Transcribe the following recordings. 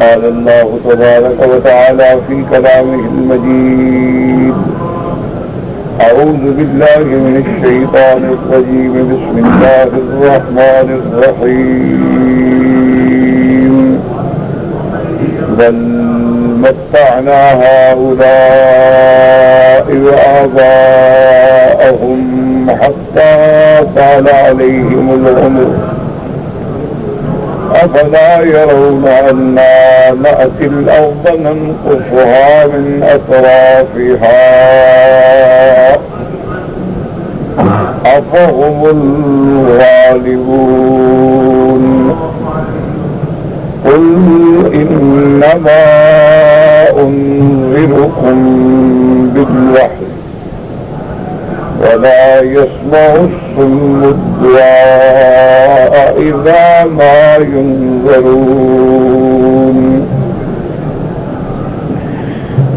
قال الله تبارك وتعالى في كلامه المجيد أعوذ بالله من الشيطان الرجيم بسم الله الرحمن الرحيم بل متعنا هؤلاء وآباءهم حتى طال عليهم العمر أفلا يرون أنا نأتي الأرض ننقصها من أطرافها أفهم الغالبون قل إنما أنذركم بالوحي ولا يسمع الصم الدعاء إذا ما ينذرون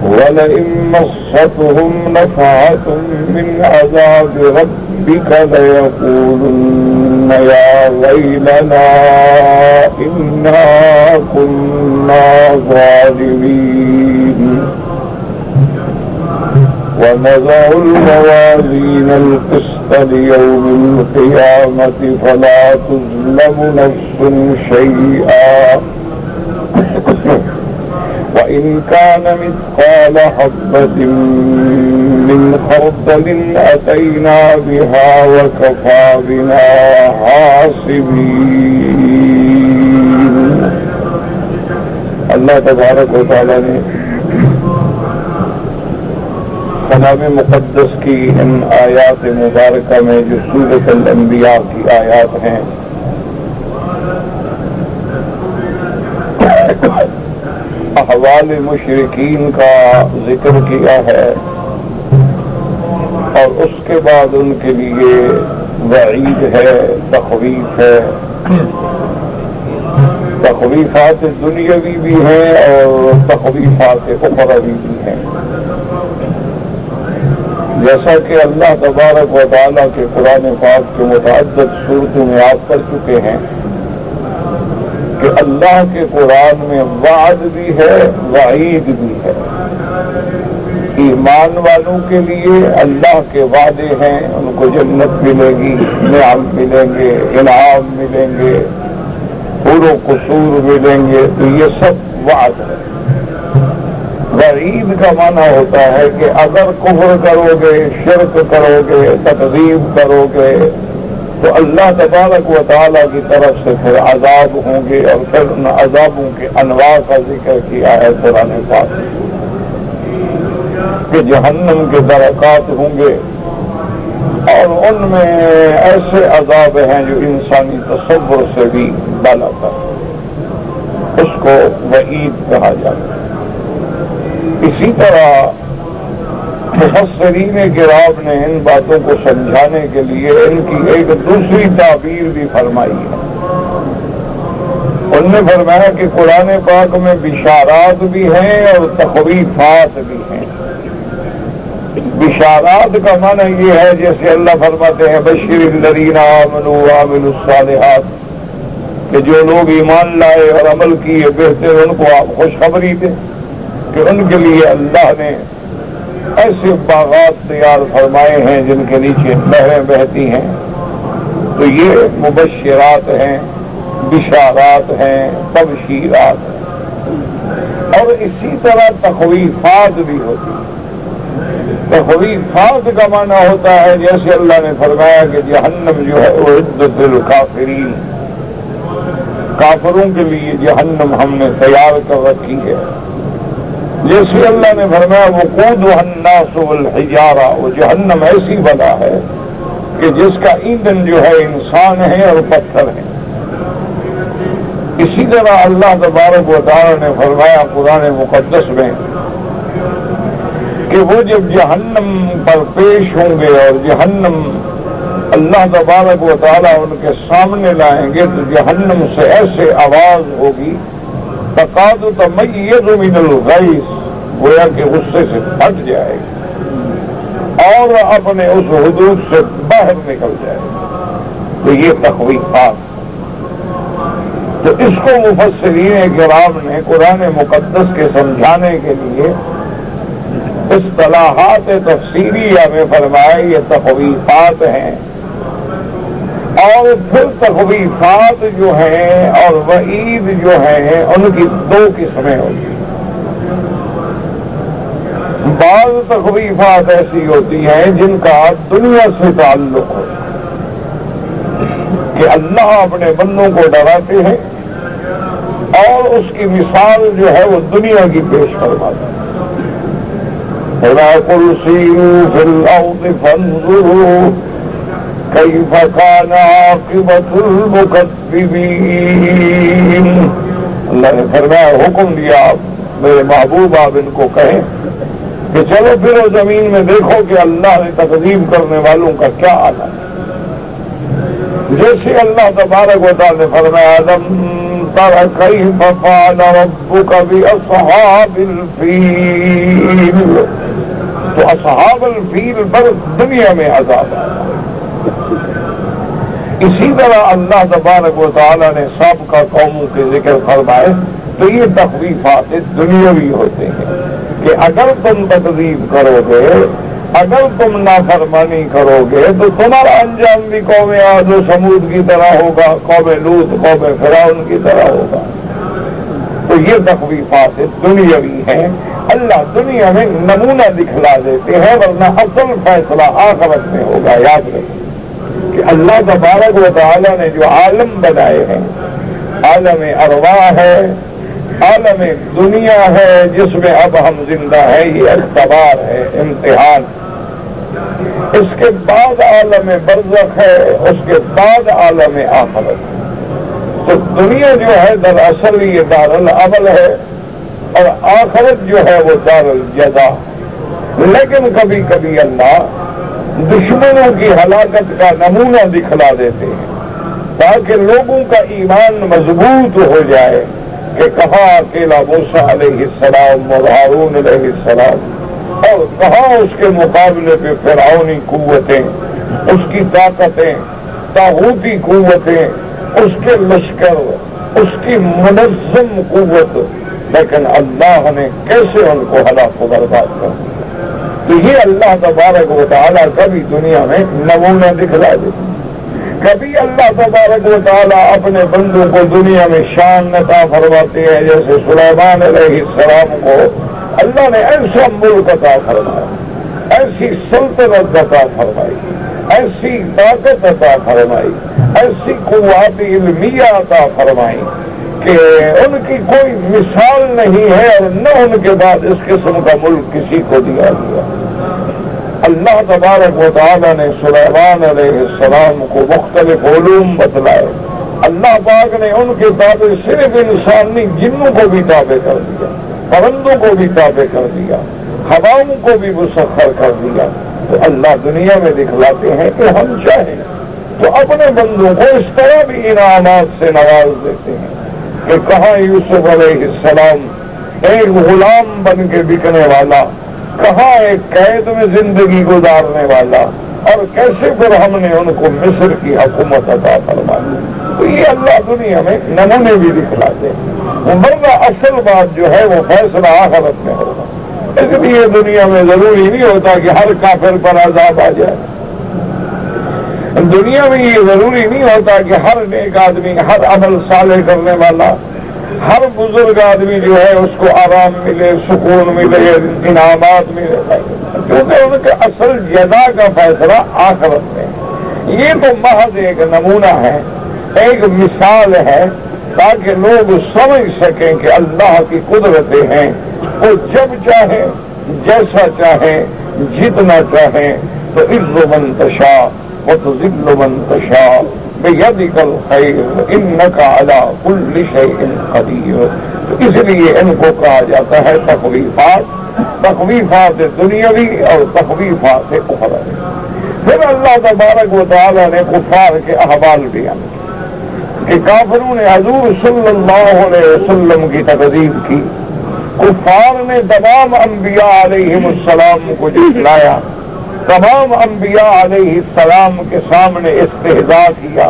ولئن مستهم نفحة من عذاب ربك ليقولن يا ويلنا إنا كنا ظالمين ونضع الموازين القسط ليوم القيامة فلا تظلم نفس شيئا وإن كان مثقال حبة من خردل أتينا بها وكفى بنا حاسبين. اللہ تبارک و تعالی نے کلام مقدس کی ان آیات مبارکہ میں جو سورۃ الانبیاء کی آیات ہیں احوال مشرکین کا ذکر کیا ہے اور اس کے بعد ان کے لیے وعید ہے، تخویف ہے. تخویفات دنیاوی بھی ہیں اور تخویفات اخروی بھی ہیں. جیسا کہ اللہ تبارک و تعالیٰ کے قرآن پاک کے متعدد صورتوں میں آپ کر چکے ہیں کہ اللہ کے قرآن میں وعد بھی ہے، وعید بھی ہے. ایمان والوں کے لیے اللہ کے وعدے ہیں، ان کو جنت ملے گی، نعم ملیں گے، انعام ملیں گے، حور و قصور ملیں گے، تو یہ سب وعد ہے. وعید کا معنی ہوتا ہے کہ اگر کفر کرو گے، شرک کرو گے، تکذیب کرو گے تو اللہ تبارک و تعالیٰ کی طرف سے پھر عذاب ہوں گے، اور پھر ان عذابوں کے انواع کا ذکر کیا ہے قرآن پاک کہ جہنم کے درکات ہوں گے اور ان میں ایسے عذاب ہیں جو انسانی تصور سے بھی بالا تر، اس کو وعید کہا جاتا ہے. اسی طرح مفسرین کرام نے ان باتوں کو سمجھانے کے لیے ان کی ایک دوسری تعبیر بھی فرمائی ہے. انہوں نے فرمایا کہ قرآن پاک میں بشارات بھی ہیں اور تخویفات بھی ہیں. بشارات کا معنی یہ ہے جیسے اللہ فرماتے ہیں بشر الذین آمنوا وعملوا الصالحات، کہ جو لوگ ایمان لائے اور عمل کیے بہتر ان کو آپ خوشخبری دیں کہ ان کے لیے اللہ نے ایسے باغات تیار فرمائے ہیں جن کے نیچے نہریں بہتی ہیں. تو یہ مبشرات ہیں، بشارات ہیں، تبشیرات ہیں. اور اسی طرح تخویفات بھی ہوتی ہیں. تخویفات کا معنی ہوتا ہے جیسے اللہ نے فرمایا کہ جہنم جو ہے اعدت للکافرین، کافروں کے لیے جہنم ہم نے تیار کر رکھی ہے. جیسے اللہ نے فرمایا وقودها الناس والحجارہ، وہ جہنم ایسی بلا ہے کہ جس کا ایندھن جو ہے انسان ہے اور پتھر ہے. اسی طرح اللہ تبارک و تعالی نے فرمایا قرآن مقدس میں کہ وہ جب جہنم پر پیش ہوں گے اور جہنم اللہ تبارک و تعالی ان کے سامنے لائیں گے تو جہنم سے ایسے آواز ہوگی تقاد تمیز من الغیظ، گویا کہ غصے سے پھٹ جائے گی اور اپنے اس حدود سے باہر نکل جائے گی. تو یہ تخویفات. تو اس کو مفسرین کرام نے قرآن مقدس کے سمجھانے کے لیے اصطلاحات تفسیریہ میں فرمایا یہ تخویفات ہیں، اور پھر تخویفات جو ہیں اور وعید جو ہیں ان کی دو قسمیں ہوتی ہیں۔ بعض تخویفات ایسی ہوتی ہیں جن کا دنیا سے تعلق ہو کہ اللہ اپنے بندوں کو ڈراتے ہیں اور اس کی مثال جو ہے وہ دنیا کی پیش کرواتے ہیں۔ قُلْ سِيرُوا فِي الْأَرْضِ فَانظُرُوا كَيْفَ كَانَ عَاقِبَةُ الْمُكَذِّبِينَ۔ اللہ نے فرمایا، حکم دیا آپ میرے محبوب آپ ان کو کہیں کہ چلو پھر زمین میں دیکھو کہ اللہ نے تکذیب کرنے والوں کا کیا حال ہے۔ جیسے اللہ تبارک و تعالی نے فرمایا أَلَمْ تَرَ كَيْفَ فَعَلَ رَبُّكَ بِأَصْحَابِ الْفِيلِ، تو اصحاب الفیل پر دنیا میں عذاب آیا۔ اسی طرح اللہ تبارک و تعالی نے سابقہ قوموں کے ذکر فرمائے تو یہ تخویفات دنیاوی ہوتے ہیں کہ اگر تم تکذیب کرو گے، اگر تم نافرمانی کرو گے تو تمہارا انجام بھی قوم عاد و ثمود کی طرح ہوگا، قوم لوط قوم فرعون کی طرح ہوگا۔ تو یہ تخویفات دنیاوی ہیں، اللہ دنیا میں نمونہ دکھلا دیتے ہیں، ورنہ اصل فیصلہ آخرت میں ہوگا۔ یاد رکھیں کہ اللہ تبارک و تعالی نے جو عالم بنائے ہیں، عالم ارواح ہے، عالم دنیا ہے جس میں اب ہم زندہ ہیں، یہ اختبار ہے، امتحان۔ اس کے بعد عالم برزخ ہے، اس کے بعد عالم آخرت۔ تو دنیا جو ہے دراصل یہ دار العمل ہے اور آخرت جو ہے وہ دار الجزا۔ لیکن کبھی کبھی اللہ دشمنوں کی ہلاکت کا نمونہ دکھلا دیتے ہیں تاکہ لوگوں کا ایمان مضبوط ہو جائے کہ کہاں اکیلا موسیٰ علیہ السلام اور ہارون علیہ السلام، اور کہاں اس کے مقابلے پہ فرعونی قوتیں، اس کی طاقتیں، طاغوتی قوتیں، اس کے لشکر، اس کی منظم قوت، لیکن اللہ نے کیسے ان کو ہلاک و برباد کر دیا۔ تو یہ اللہ تبارک و تعالیٰ کبھی دنیا میں نمونہ دکھلا دیتے، کبھی اللہ تبارک و تعالیٰ اپنے بندوں کو دنیا میں شان عطا فرماتے ہیں، جیسے سلیمان علیہ السلام کو اللہ نے ایسا ملک عطا فرمایا، ایسی سلطنت عطا فرمائی، ایسی طاقت عطا فرمائی، ایسی قوت علمیہ عطا فرمائی کہ ان کی کوئی مثال نہیں ہے، اور نہ ان کے بعد اس قسم کا ملک کسی کو دیا گیا۔ اللہ تبارک و تعالیٰ نے سلیمان علیہ السلام کو مختلف علوم بتلائے، اللہ پاک نے ان کے تابع صرف انسان نہیں، جنوں کو بھی تابع کر دیا، پرندوں کو بھی تابع کر دیا، ہواؤں کو بھی مسخر کر دیا۔ تو اللہ دنیا میں دکھلاتے ہیں کہ ہم چاہیں تو اپنے بندوں کو اس طرح بھی انعامات سے نواز دیتے ہیں کہ کہاں یوسف علیہ السلام ایک غلام بن کے بکنے والا، کہاں ایک قید میں زندگی گزارنے والا، اور کیسے پھر ہم نے ان کو مصر کی حکومت عطا فرمائی۔ تو یہ اللہ دنیا میں نمونے بھی دکھلاتے ہیں، ورنہ اصل بات جو ہے وہ فیصلہ آخرت میں ہوگا۔ اس لیے دنیا میں ضروری نہیں ہوتا کہ ہر کافر پر عذاب آ جائے، دنیا میں یہ ضروری نہیں ہوتا کہ ہر نیک آدمی، ہر عمل صالح کرنے والا، ہر بزرگ آدمی جو ہے اس کو آرام ملے، سکون ملے، انعامات ملے، کیونکہ ان کے اصل جزا کا فیصلہ آخرت میں۔ یہ تو محض ایک نمونہ ہے، ایک مثال ہے، تاکہ لوگ سمجھ سکیں کہ اللہ کی قدرتیں ہیں، وہ جب چاہیں، جیسا چاہیں، جتنا چاہیں، تو عز من تشاء وتذل من تشاء بیدک الخیر انک علی کل شیء قدیر۔ تو اس لیے ان کو کہا جاتا ہے تخویفات، تخویفات دنیاوی اور تخویفات اخروی۔ پھر اللہ تبارک و تعالی نے کفار کے احوال بیان کیے کہ کافروں نے حضور صلی اللہ علیہ وسلم کی تکذیب کی، کفار نے تمام انبیاء علیہم السلام کو جھٹلایا، تمام انبیاء علیہ السلام کے سامنے استہزاء کیا،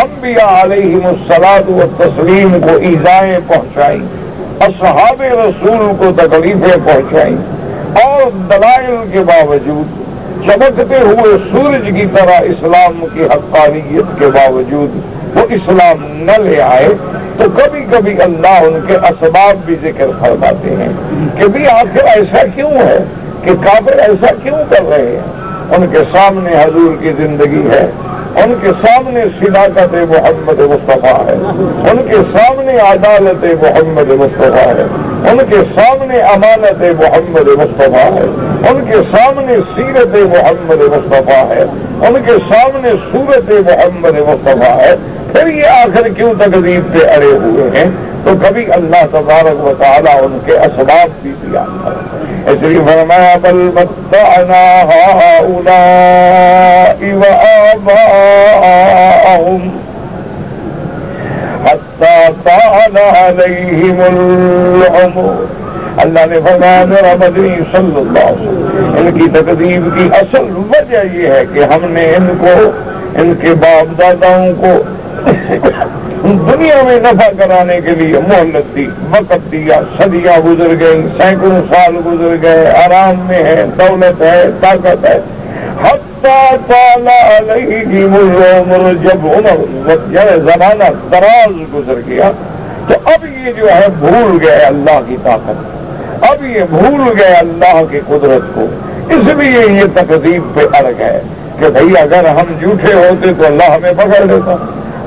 انبیاء علیہمُ التسلیم کو ایذائیں پہنچائیں، اصحاب رسول کو تکلیفیں پہنچائیں، اور دلائل کے باوجود چمکتے ہوئے سورج کی طرح اسلام کی حقانیت کے باوجود وہ اسلام نہ لے آئے، تو کبھی کبھی اللہ ان کے اسباب بھی ذکر فرماتے ہیں کہ بھی آخر ایسا کیوں ہے کہ کافر ایسا کیوں کر رہے ہیں؟ ان کے سامنے حضور کی زندگی ہے، ان کے سامنے صداقت محمد مصطفیٰ ہے، ان کے سامنے عدالت محمد مصطفیٰ ہے، ان کے سامنے امانت محمد مصطفیٰ ہے، ان کے سامنے سیرت محمد مصطفیٰ ہے، ان کے سامنے صورت محمد مصطفیٰ ہے، پھر یہ آخر کیوں تکذیب پہ اڑے ہوئے ہیں؟ تو کبھی اللہ تبارک و تعالیٰ ان کے اسباب بھی بیان کرتے ہیں۔ اس لیے فرمایا بل متعنا ہؤلاء وآباءهم حتى طال عليهم العمر۔ اللہ نے فرمایا میرا مدنی صلی اللہ علیہ وسلم، ان کی تکذیب کی اصل وجہ یہ ہے کہ ہم نے ان کو، ان کے باپ داداؤں کو دنیا میں نفع کرانے کے لیے مہلت دی، وقت دیا، صدیاں گزر گئی، سینکڑوں سال گزر گئے، آرام میں ہے، دولت ہے، طاقت ہے، حتیٰ طال علیہم العمر، جب عمر زمانہ دراز گزر گیا تو اب یہ جو ہے بھول گئے اللہ کی طاقت، اب یہ بھول گئے اللہ کی قدرت کو، اس لیے یہ تکذیب پہ اڑ گئے کہ بھئی اگر ہم جھوٹے ہوتے تو اللہ ہمیں پکڑ لیتا،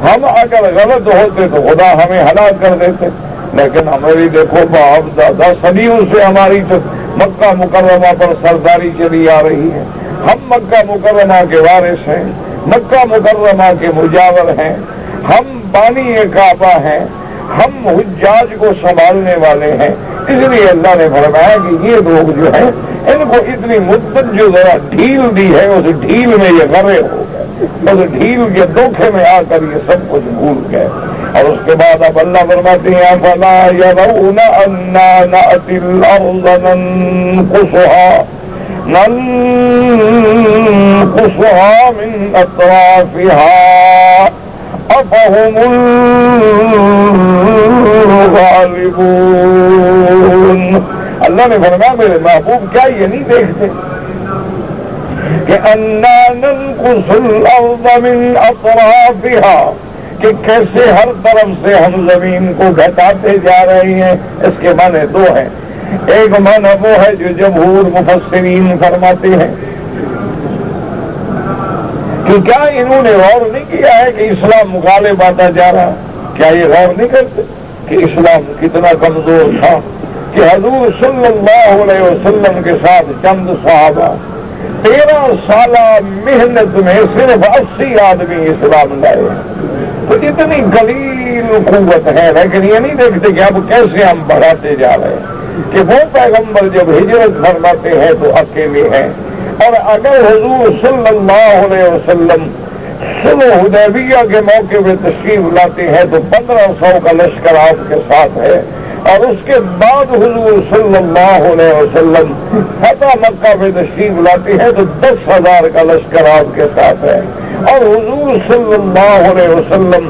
ہم اگر غلط ہوتے تو خدا ہمیں ہلاک کر دیتے، لیکن ہماری دیکھو باپ دادا صدیوں سے ہماری تو مکہ مکرمہ پر سرداری چلی آ رہی ہے، ہم مکہ مکرمہ کے وارث ہیں، مکہ مکرمہ کے مجاور ہیں، ہم بانی کعبہ ہیں، ہم حجاج کو سنبھالنے والے ہیں، اس لیے اللہ نے فرمایا کہ یہ لوگ جو ہیں ان کو اتنی مدت جو ذرا ڈھیل دی ہے اس ڈھیل میں یہ غرق ہو گئے، اس ڈھیل کے دھوکے میں آ کر یہ سب کچھ بھول گئے۔ اور اس کے بعد اب اللہ فرماتے ہیں فلا يرون انا نأتي الارض ننقصها من اطرافها افهم الغالبون۔ اللہ نے فرمایا میرے محبوب کیا یہ نہیں دیکھتے کہ انا ننقص الارض من اطرافها، کہ کیسے ہر طرف سے ہم زمین کو گھٹاتے جا رہے ہیں؟ اس کے معنی دو ہیں، ایک معنی وہ ہے جو جمہور مفسرین فرماتے ہیں کہ کیا انہوں نے غور نہیں کیا ہے کہ اسلام مغالب آتا جا رہا؟ کیا یہ غور نہیں کرتے کہ اسلام کتنا کمزور تھا کہ حضور صلی اللہ علیہ وسلم کے ساتھ چند صحابہ 13 سالہ محنت میں صرف 80 آدمی اسلام لائے، تو اتنی قلیل قوت ہے، لیکن یہ نہیں دیکھتے کہ اب کیسے ہم بڑھاتے جا رہے ہیں کہ وہ پیغمبر جب ہجرت فرماتے ہیں تو اکیلے ہیں، اور اگر حضور صلی اللہ علیہ وسلم صلح حدیبیہ کے موقع پہ تشریف لاتے ہیں تو 1500 کا لشکر آپ کے ساتھ ہے، اور اس کے بعد حضور صلی اللہ علیہ وسلم فتح مکہ پہ تشریف لاتے ہیں تو 10,000 کا لشکر آپ کے ساتھ ہے، اور حضور صلی اللہ علیہ وسلم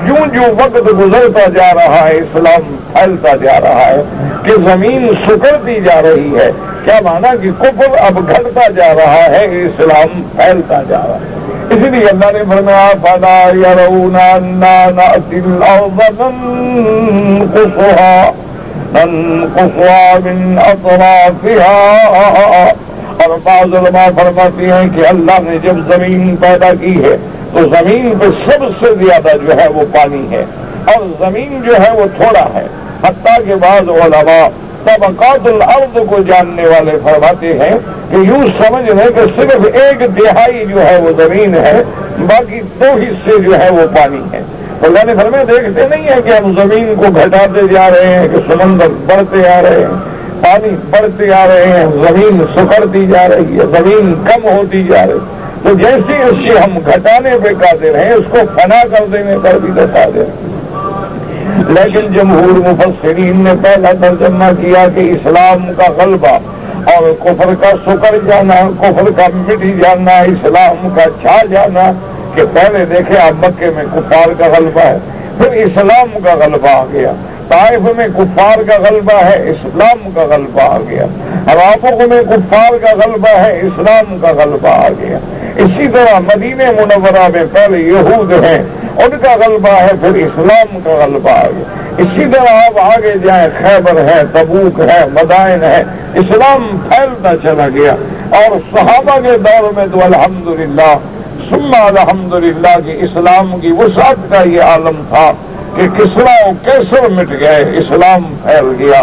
جو وقت گزرتا جا رہا ہے اسلام پھیلتا جا رہا ہے کہ زمین سکڑتی جا رہی ہے، کیا مانا کہ کفر اب گھٹتا جا رہا ہے، اسلام پھیلتا جا رہا ہے۔ اس لیے اللہ نے فرمایا فلا يرون انا نأتي الارض ننقصها من اطرافها، اور بعض علماء فرماتے ہیں کہ اللہ نے جب زمین پیدا کی ہے تو زمین پہ سب سے زیادہ جو ہے وہ پانی ہے، اور زمین جو ہے وہ تھوڑا ہے، حتیٰ کہ بعض علماء طبقات الارض کو جاننے والے فرماتے ہیں کہ یوں سمجھ لیں کہ صرف 1/3 جو ہے وہ زمین ہے، باقی 2 حصے جو ہے وہ پانی ہے۔ تو اللہ نے فرمایا دیکھتے نہیں ہے کہ ہم زمین کو گھٹاتے جا رہے ہیں کہ سمندر بڑھتے آ رہے ہیں، پانی بڑھتے آ رہے ہیں، زمین سکڑتی جا رہی ہے، زمین کم ہوتی جا رہی ہے، تو جیسے اس سے ہم گھٹانے پہ قادر ہیں اس کو فنا کر دینے پر بھی قادر ہیں۔ لیکن جمہور مفسرین نے پہلا ترجمہ کیا کہ اسلام کا غلبہ اور کفر کا سکڑ جانا، کفر کا مٹ جانا، اسلام کا چھا جانا، کہ پہلے دیکھے آپ مکے میں کفار کا غلبہ ہے، پھر اسلام کا غلبہ آ گیا، طائف میں کفار کا غلبہ ہے، اسلام کا غلبہ آ گیا، عراق میں کفار کا غلبہ ہے، اسلام کا غلبہ آ گیا۔ اسی طرح مدینہ منورہ میں پہلے یہود ہیں، ان کا غلبہ ہے، پھر اسلام کا غلبہ آ گیا۔ اسی طرح آپ آگے جائیں، خیبر ہے، تبوک ہے، مدائن ہے، اسلام پھیلتا چلا گیا۔ اور صحابہ کے دور میں تو الحمدللہ ثم الحمدللہ کہ اسلام کی وسعت کا یہ عالم تھا کہ کسرا و کیسر مٹ گئے، اسلام پھیل گیا۔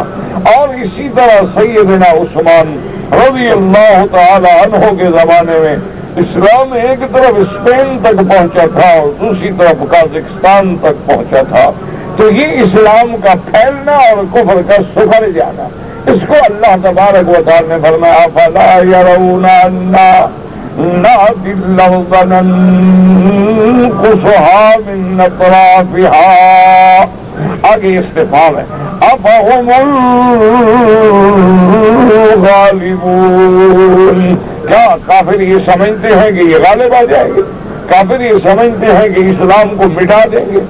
اور اسی طرح سیدنا عثمان رضی اللہ تعالی عنہ کے زمانے میں اسلام ایک طرف اسپین تک پہنچا تھا اور دوسری طرف قازقستان تک پہنچا تھا۔ تو یہ اسلام کا پھیلنا اور کفر کا سفر جانا، اس کو اللہ تبارک و تعالی نے فرمایا افلا یرون انا نأتی الارض ننقصها من اطرافها۔ آگے استفہام ہے، افہم الغالبون، کیا کافر یہ سمجھتے ہیں کہ یہ غالب آ جائیں گے؟ کافر یہ سمجھتے ہیں کہ اسلام کو مٹا دیں گے؟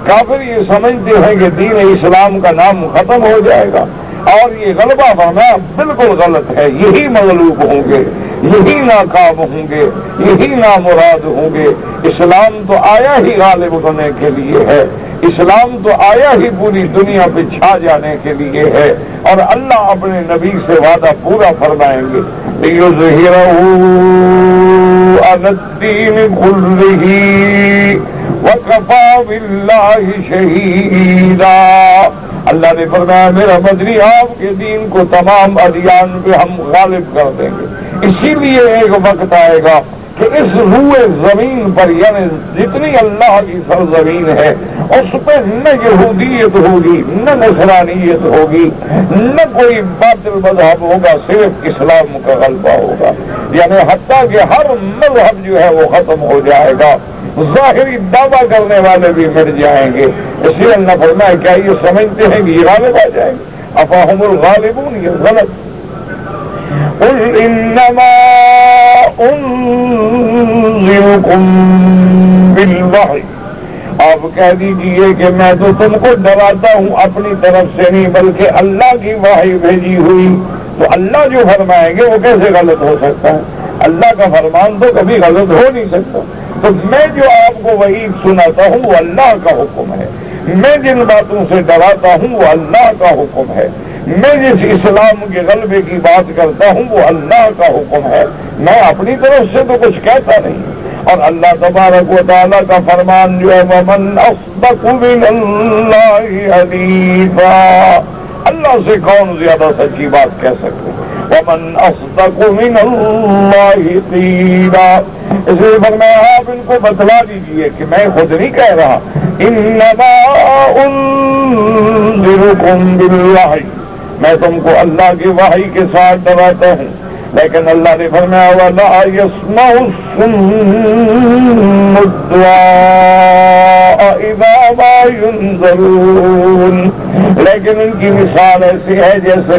کافر یہ سمجھتے ہیں کہ دین اسلام کا نام ختم ہو جائے گا؟ اور یہ غلبہ فرمایا بالکل غلط ہے، یہی مغلوب ہوں گے، یہی ناکام ہوں گے، یہی نامراد ہوں گے۔ اسلام تو آیا ہی غالب ہونے کے لیے ہے، اسلام تو آیا ہی پوری دنیا پہ چھا جانے کے لیے ہے، اور اللہ اپنے نبی سے وعدہ پورا فرمائیں گے لِيُظْهِرَهُ عَلَى الدِّينِ كُلِّهِ وَكَفَى بِاللَّهِ شَهِيدًا۔ اللہ نے فرمایا میرا مدنی آپ کے دین کو تمام ادیان پہ ہم غالب کر دیں گے۔ اسی لیے ایک وقت آئے گا کہ اس روئے زمین پر، یعنی جتنی اللہ کی سرزمین ہے، اس پہ نہ یہودیت ہوگی، نہ نصرانیت ہوگی، نہ کوئی باطل مذہب ہوگا، صرف اسلام کا غلبہ ہوگا۔ یعنی حتیٰ کہ ہر مذہب جو ہے وہ ختم ہو جائے گا، ظاہری دعویٰ کرنے والے بھی مٹ جائیں گے۔ اس لیے اللہ فرمایا کیا یہ سمجھتے ہیں کہ یہ غالب آ جائیں گے؟ افہم الغالبون، یہ غلط۔ قل انما انذرکم بالوحی، آپ کہہ دیجئے کہ میں تو تم کو ڈراتا ہوں اپنی طرف سے نہیں بلکہ اللہ کی وحی بھیجی ہوئی۔ تو اللہ جو فرمائیں گے وہ کیسے غلط ہو سکتا ہے؟ اللہ کا فرمان تو کبھی غلط ہو نہیں سکتا۔ تو میں جو آپ کو وحی سناتا ہوں وہ اللہ کا حکم ہے، میں جن باتوں سے ڈراتا ہوں وہ اللہ کا حکم ہے، میں جس اسلام کے غلبے کی بات کرتا ہوں وہ اللہ کا حکم ہے، میں اپنی طرف سے تو کچھ کہتا نہیں۔ اور اللہ تبارک و تعالیٰ کا فرمان جو ہے وَمَنْ أَصْدَقُ مِنَ اللَّهِ حَدِيثًا، اللہ سے کون زیادہ سچی بات کہہ سکتے؟ وَمَنْ أَصْدَقُ مِنَ اللَّهِ قِيلًا، اس لیے فرمایا آپ ان کو بتلا دیجئے کہ میں خود نہیں کہہ رہا، إِنَّمَا أُنذِرُكُمْ بِالْوَحْيِ، میں تم کو اللہ کی وحی کے ساتھ ڈراتا ہوں۔ لیکن اللہ نے فرمایا وَلَا يَسْمَعُ الصُّمُّ الدُّعَاءَ إِذَا مَا يُنذَرُونَ، لیکن ان کی مثال ایسی ہے جیسے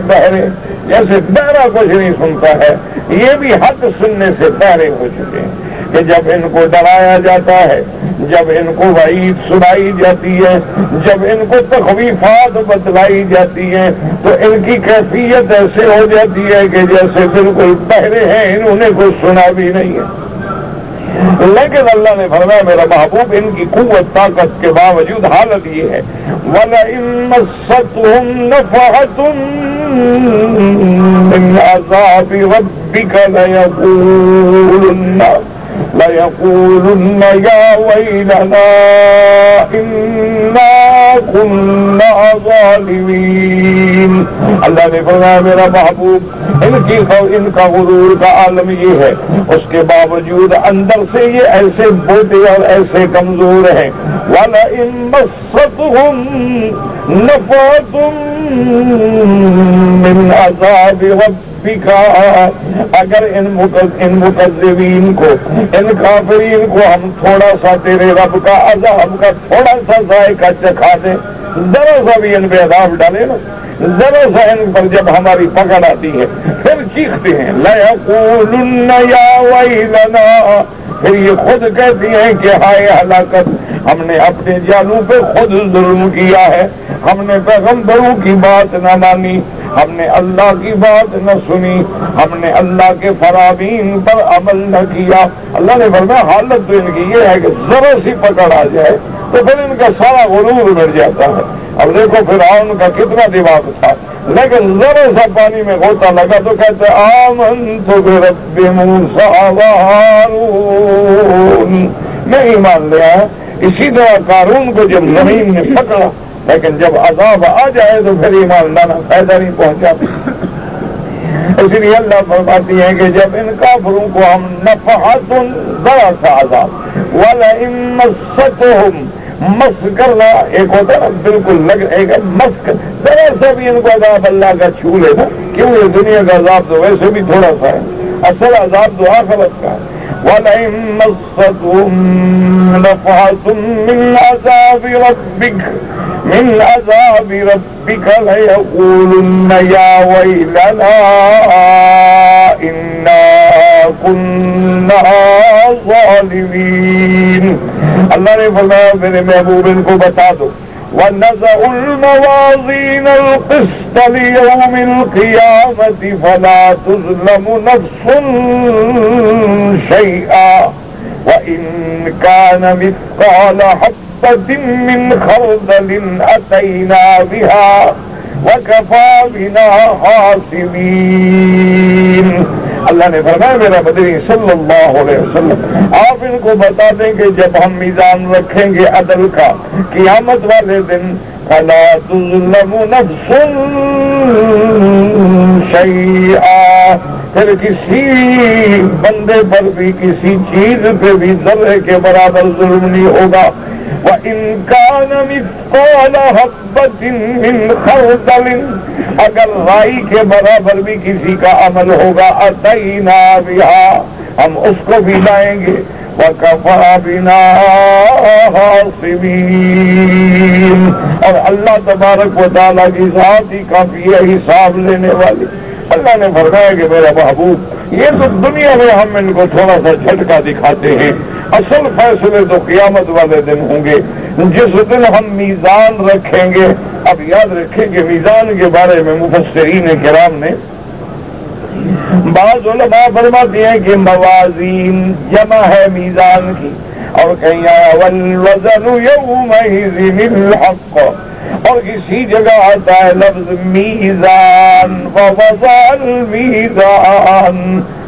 بہرا کچھ نہیں سنتا ہے، یہ بھی حق سننے سے بہرے ہو چکے ہیں کہ جب ان کو ڈرایا جاتا ہے، جب ان کو وعید سنائی جاتی ہے، جب ان کو تخویفات بتلائی جاتی ہیں تو ان کی کیفیت ایسے ہو جاتی ہے کہ جیسے بالکل بہرے ہیں، انہوں نے کچھ سنا بھی نہیں ہے۔ لیکن اللہ نے فرمایا میرا محبوب ان کی قوت طاقت کے باوجود حالت یہ ہے وَلَئِن مَسَّتْهُمْ نَفَحَةٌ مِّنْ عَذَابِ رَبِّكَ لَيَقُولُنَّ يَا وَيْلَنَا إِنَّا كُنَّا ظَالِمِينَ۔ اللہ نے فرمایا میرا محبوب ان کا غرور کا عالم یہ ہے، اس کے باوجود اندر سے یہ ایسے بوٹے اور ایسے کمزور ہیں۔ وَلَئِن مَسَّتْهُمْ نَفَحَةٌ مِّنْ عَذَابِ رَبِّكَ، اگر ان مکذبین کو، ان کافرین کو ہم تھوڑا سا تیرے رب کا عذاب کا تھوڑا سا ذائقہ چکھا دیں، ذرا سا بھی ان پہ عذاب ڈالے نا، ذرا سا ان پر جب ہماری پکڑ آتی ہے پھر چیختے ہیں لَيَقُولُنَّ يَا وَيْلَنَا، پھر یہ خود کہتی ہیں کہ ہائے ہلاکت، ہم نے اپنے جانوں پہ خود ظلم کیا ہے، ہم نے پیغمبروں کی بات نہ مانی، ہم نے اللہ کی بات نہ سنی، ہم نے اللہ کے فرامین پر عمل نہ کیا۔ اللہ نے فرمایا حالت تو ان کی یہ ہے کہ ذرا سی پکڑ آ جائے تو پھر ان کا سارا غرور مٹ جاتا ہے۔ اب دیکھو فرعون کا کتنا دماغ تھا، لیکن ذرا سا پانی میں غوطہ لگا تو کہتے آمنت برب موسیٰ و ہارون، میں ایمان لے آیا۔ اسی طرح قارون کو جب زمین نے پکڑا، لیکن جب عذاب آ جائے تو پھر ایمان لانا فائدہ نہیں پہنچاتا۔ اس لیے اللہ فرماتی ہے کہ جب ان کافروں کو ہم نفحت ذرا سا عذاب، وَلَئِن مَسَّتْهُمْ مس کرنا، ایک ہوتا ہے بالکل لگ رہے گا مس کر، ذرا سا بھی ان کو عذاب اللہ کا چھو لے نا، کیوں یہ دنیا کا عذاب تو ویسے بھی تھوڑا سا ہے، اصل عذاب تو آخرت کا ہے۔ وَلَئِن مَسَّتْهُمْ نَفْحَةٌ مِّنْ عَذَابِ رَبِّكَ لَيَقُولُنَّ يَا وَيْلَنَا إِنَّا كُنَّا ظَالِمِينَ۔ اللہ نے فرمایا میرے محبوب ان کو بتا دو، وَنَزَعُ الْمَوَازِينَ الْقِسْطَ لِيَوْمِ الْقِيَامَةِ فَلَا تُظْلَمُ نَفْسٌ شَيْئًا وَإِنْ كَانَ مِثْقَالَ حَبَّةٍ مِّنْ خَرْدَلٍ أَتَيْنَا بِهَا وَكَفَى بِنَا حَاسِبِينَ۔ اللہ نے فرمایا میرا بدری صلی اللہ علیہ وسلم آپ ان کو بتا دیں کہ جب ہم میزان رکھیں گے عدل کا قیامت والے دن، فلا تظلم نفس شیئا، پھر کسی بندے پر بھی کسی چیز پہ بھی ذرے کے برابر ظلم نہیں ہوگا۔ وَإِن كَانَ مِثْقَالَ حَبَّةٍ مِّنْ خَرْدَلٍ، اگر رائی کے برابر بھی کسی کا عمل ہوگا، أَتَيْنَا بِهَا، ہم اس کو بھی لائیں گے، وَكَفَى بِنَا حَاسِبِينَ، اور اللہ تبارک و تعالیٰ کی ذات ہی کافی ہے حساب لینے والی۔ اللہ نے فرمایا کہ میرا محبوب یہ تو دنیا میں ہم ان کو تھوڑا سا جھٹکا دکھاتے ہیں، اصل فیصلے تو قیامت والے دن ہوں گے، جس دن ہم میزان رکھیں گے۔ اب یاد رکھیں کہ میزان کے بارے میں مفسرین کرام نے بعض علماء فرماتے ہیں کہ موازین جمع ہے میزان کی، اور کہیں آیا والوزن یومئذ الحق، اور کسی جگہ آتا ہے لفظ میزان، ووضع المیزان،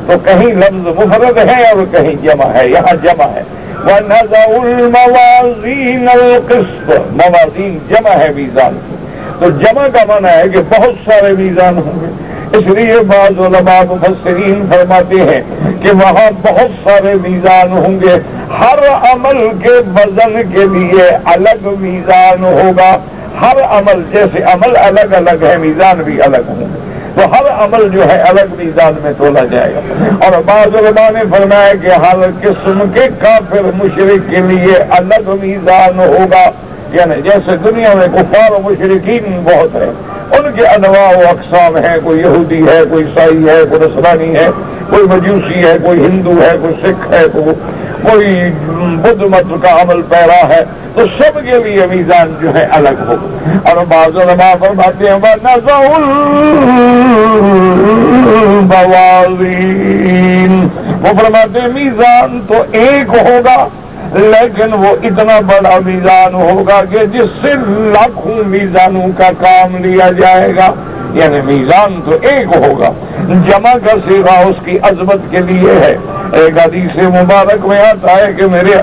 تو کہیں لفظ مفرد ہے اور کہیں جمع ہے، یہاں جمع ہے۔ وَنَزَعُ الْمَوَازِينَ الْقِسْطَ، موازین جمع ہے میزان کی، تو جمع کا معنی ہے کہ بہت سارے میزان ہوں گے۔ اس لیے بعض علماء مفسرین فرماتے ہیں کہ وہاں بہت سارے میزان ہوں گے، ہر عمل کے وزن کے لیے الگ میزان ہوگا، ہر عمل جیسے عمل الگ الگ ہے میزان بھی الگ ہوں گے، تو ہر عمل جو ہے الگ میزان میں تولا جائے گا۔ اور بعض علماء نے فرمایا کہ ہر قسم کے کافر مشرک کے لیے الگ میزان ہوگا، یعنی جیسے دنیا میں کفار و مشرکین بہت ہیں، ان کے انواع و اقسام ہیں، کوئی یہودی ہے، کوئی عیسائی ہے، کوئی نصرانی ہے، کوئی مجوسی ہے، کوئی ہندو ہے، کوئی سکھ ہے، کوئی بدھ مت کا عمل پیرا ہے، تو سب کے لیے میزان جو ہے الگ ہو۔ اور بعض علماء فرماتے ہیں وَنَزَعُ الْمَوَازِينَ، وہ فرماتے ہیں میزان تو ایک ہوگا، لیکن وہ اتنا بڑا میزان ہوگا کہ جس سے لاکھوں میزانوں کا کام لیا جائے گا، یعنی میزان تو ایک ہوگا۔ جمع کا صیغہ اس کی عظمت کے لیے ہے۔ ایک حدیث مبارک میں آتا ہے کہ میرے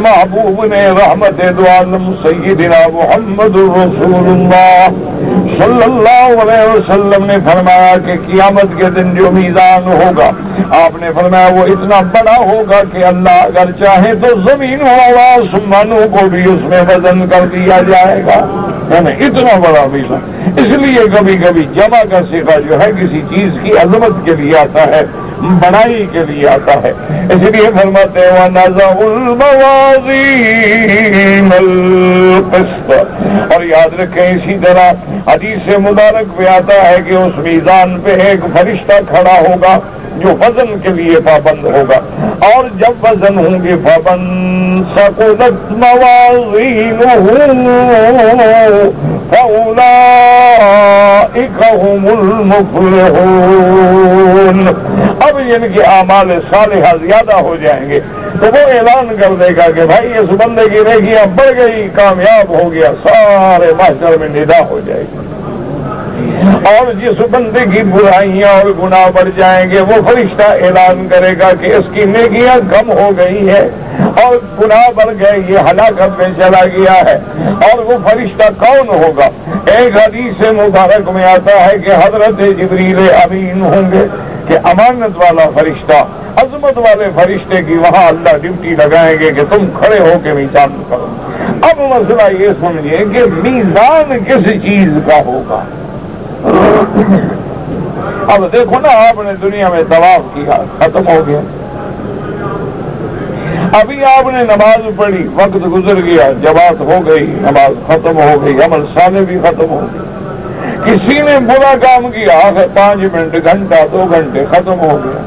محبوب نے رحمت دو عالم سیدنا محمد رسول اللہ صلی اللہ علیہ وسلم نے فرمایا کہ قیامت کے دن جو میزان ہوگا، آپ نے فرمایا وہ اتنا بڑا ہوگا کہ اللہ اگر چاہے تو زمین اور آسمانوں کو بھی اس میں وزن کر دیا جائے گا، یعنی اتنا بڑا میزان۔ اس لیے کبھی کبھی جمع کا صیغہ جو ہے کسی چیز کی عظمت کے لیے آتا ہے، بڑائی کے لیے آتا ہے۔ اس لیے فرماتے ہیں وَنَزَعُ الْمَوَازِينَ الْقِسْطَ، اور یاد رکھیں اسی طرح حدیث مبارک میں آتا ہے کہ اس میزان پہ ایک فرشتہ کھڑا ہوگا جو وزن کے لیے پابند ہوگا. اور جب وزن ہوں گے فمن ثقلت موازینہ فاولئک هم المفلحون. اب ان کے اعمال صالحہ زیادہ ہو جائیں گے تو وہ اعلان کر دے گا کہ بھائی اس بندے کی نیکیاں بڑھ گئی، کامیاب ہو گیا، سارے محشر میں ندا ہو جائے گی. اور جس بندے کی برائیاں اور گناہ بڑھ جائیں گے وہ فرشتہ اعلان کرے گا کہ اس کی نیکیاں کم ہو گئی ہے اور گناہ بڑھ گئے، یہ ہلاکت میں چلا گیا ہے. اور وہ فرشتہ کون ہوگا؟ ایک حدیث مبارک میں آتا ہے کہ حضرت جبریل امین ہوں گے کہ امانت والا فرشتہ، عظمت والے فرشتے کی وہاں اللہ ڈیوٹی لگائیں گے کہ تم کھڑے ہو کے میزان کرو. اب مسئلہ یہ سمجھیے کہ میزان کس چیز کا ہوگا. اب دیکھو نا، آپ نے دنیا میں طواف کیا، ختم ہو گیا. ابھی آپ نے نماز پڑھی، وقت گزر گیا، جماعت ہو گئی، نماز ختم ہو گئی، عمل صالح بھی ختم ہو گئی. کسی نے برا کام کیا، آخر 5 منٹ، گھنٹہ، 2 گھنٹے ختم ہو گیا.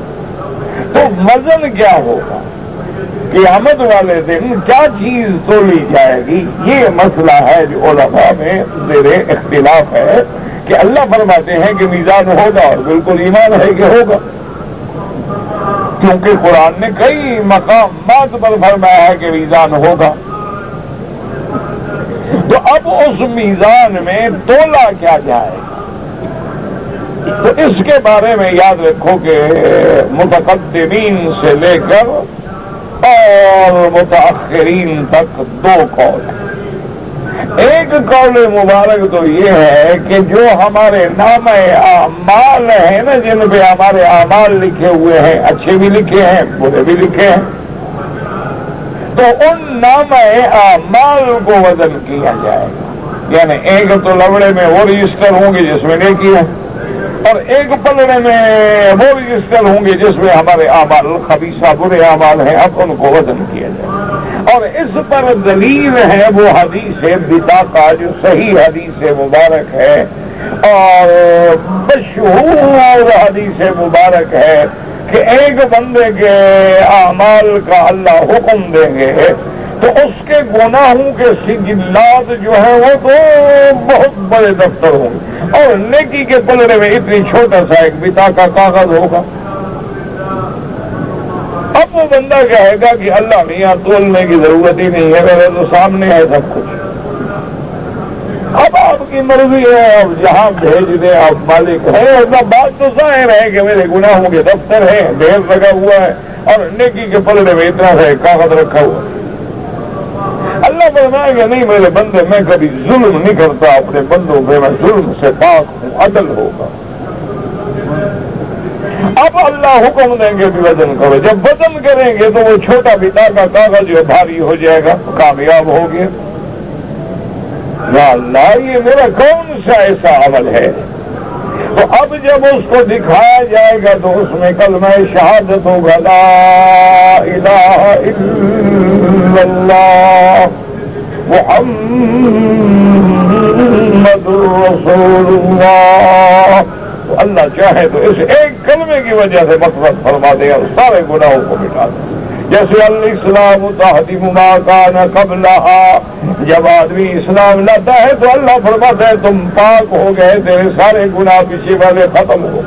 تو وزن کیا ہوگا؟ قیامت والے دن کیا چیز تولی جائے گی؟ یہ مسئلہ ہے جو علماء میں زیر اختلاف ہے کہ اللہ فرماتے ہیں کہ میزان ہوگا اور بالکل ایمان ہے کہ ہوگا، کیونکہ قرآن نے کئی مقامات پر فرمایا ہے کہ میزان ہوگا. تو اب اس میزان میں تولا کیا جائے؟ تو اس کے بارے میں یاد رکھو کہ متقدمین سے لے کر اور متاخرین تک 2 قول. ایک قول مبارک تو یہ ہے کہ جو ہمارے نام اعمال ہیں نا، جن پہ ہمارے اعمال لکھے ہوئے ہیں، اچھے بھی لکھے ہیں، برے بھی لکھے ہیں، تو ان نام اعمال کو وزن کیا جائے گا. یعنی ایک تو لوڑے میں وہ رجسٹر ہوں گے جس میں نیکی ہے، اور ایک پلڑے میں وہ رجسٹر ہوں گے جس میں ہمارے اعمال خبیثہ برے اعمال ہیں. اب ان کو وزن کیا جائے. اور اس پر دلیل ہے وہ حدیث بطاقہ جو صحیح حدیث مبارک ہے اور مشہور حدیث مبارک ہے کہ ایک بندے کے اعمال کا اللہ حکم دیں گے تو اس کے گناہوں کے سجلات جو ہیں وہ تو بہت بڑے دفتر ہوں گے، اور نیکی کے پلڑے میں اتنی چھوٹا سا ایک بطاقہ کاغذ ہوگا. اب وہ بندہ کہے گا کہ اللہ میاں تولنے کی ضرورت ہی نہیں ہے، میرے تو سامنے ہے سب کچھ. اب آپ کی مرضی ہے، اب جہاں بھیج دیں آپ مالک ہے. بات تو ظاہر ہے کہ میرے گناہوں کے دفتر ہے، ڈھیر لگا ہوا ہے، اور نیکی کے پلڑے میں اتنا سا کاغذ رکھا ہوا ہے. اللہ فرمائے گا نہیں میرے بندے، میں کبھی ظلم نہیں کرتا اپنے بندوں پہ، میں ظلم سے پاک ہوں، عدل ہوگا. اب اللہ حکم دیں گے کہ وزن کرو. جب وزن کریں گے تو وہ چھوٹا بطاقہ کاغذ جو بھاری ہو جائے گا، کامیاب ہو گیا. یا اللہ، یہ میرا کون سا ایسا عمل ہے؟ تو اب جب اس کو دکھایا جائے گا تو اس میں کلمہ شہادت ہوگا، لا الہ الا اللہ محمد رسول اللہ. تو اللہ چاہے تو اس ایک کلمے کی وجہ سے مغفرت فرما دے اور سارے گناہوں کو مٹا دے. جیسے الاسلام تہدم ما کان قبلہا، جب آدمی اسلام لاتا ہے تو اللہ فرماتا ہے تم پاک ہو گئے، تیرے سارے گناہ پیچھے والے ختم ہو.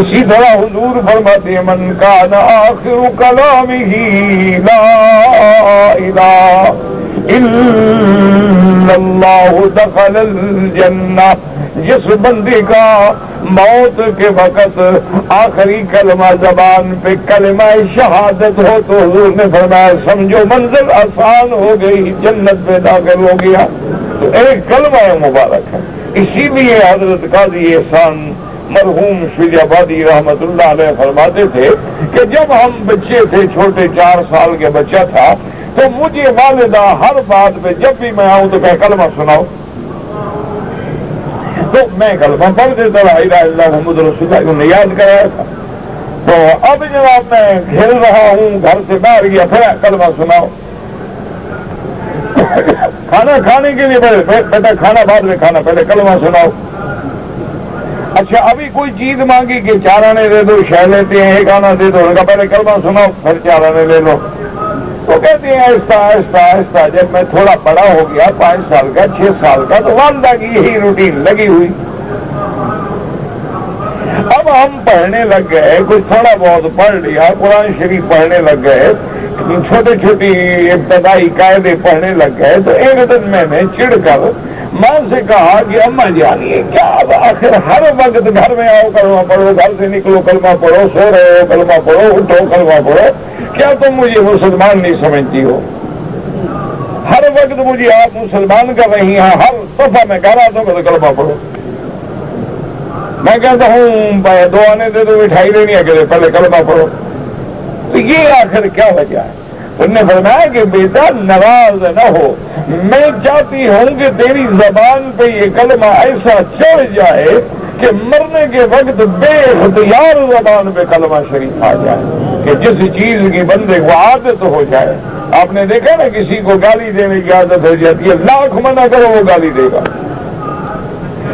اسی طرح حضور فرماتے ہیں من کان آخر کلامہ لا الہ الا اللہ دخل الجنہ. جس بندے کا موت کے وقت آخری کلمہ زبان پہ کلمہ شہادت ہو تو حضور نے فرمایا سمجھو منزل آسان ہو گئی، جنت میں داخل ہو گیا. تو ایک کلمہ مبارک ہے. اسی لیے حضرت قاضی احسان مرحوم شیخ آبادی رحمت اللہ علیہ فرماتے تھے کہ جب ہم بچے تھے، چھوٹے 4 سال کے بچہ تھا، تو مجھے والدہ ہر بات پہ جب بھی میں آؤں تو کہ کلمہ سناؤ، تو میں کلمہ پڑھ دیتا لا الہ الا اللہ محمد رسول اللہ، انہوں نے یاد کرایا تھا. تو اب جناب میں کھیل رہا ہوں، گھر سے باہر گیا، پھر کلمہ سناؤ. کھانا کھانے کے لیے بیٹا کھانا بعد میں کھانا، پہلے کلمہ سناؤ. اچھا ابھی کوئی چیز مانگی کہ 4 آنے دے دو، شہ لیتے ہیں 1 آنا دے دو، ان کا پہلے کلمہ سنو پھر 4 آنے لے لو. تو کہتے ہیں آہستہ آہستہ آہستہ جب میں تھوڑا بڑا ہو گیا 5 سال کا 6 سال کا تو والدہ کی یہی روٹین لگی ہوئی. اب ہم پڑھنے لگ گئے، کچھ تھوڑا بہت پڑھ لیا، قرآن شریف پڑھنے لگ گئے، چھوٹی چھوٹی ابتدائی قاعدے پڑھنے لگ گئے. تو ایک دن میں نے چڑ کر ماں سے کہا کہ اماں جانیے کیا اب آخر ہر وقت گھر میں آؤ کلمہ پڑھو، گھر سے نکلو کلمہ پڑھو، سو رہے ہو کلمہ پڑھو، اٹھو کلمہ پڑھو، کیا تم مجھے مسلمان نہیں سمجھتی ہو؟ ہر وقت مجھے آپ مسلمان کر رہی ہیں، ہر دفعہ میں کہہ رہا تھا کہ کلمہ پڑھو. میں کہتا ہوں 2 آنے دے دو، مٹھائی لینی ہے کہ پہلے کلمہ پڑھو. تو یہ آخر کیا وجہ ہے؟ انہوں نے فرمایا کہ بیٹا ناراض نہ ہو، میں چاہتی ہوں کہ تیری زبان پہ یہ کلمہ ایسا چڑھ جائے کہ مرنے کے وقت بے اختیار زبان پہ کلمہ شریف آ جائے، کہ جس چیز کی بندے کو عادت ہو جائے. آپ نے دیکھا نا کسی کو گالی دینے کی عادت ہو جاتی ہے، لاکھ منع کرو وہ گالی دے گا.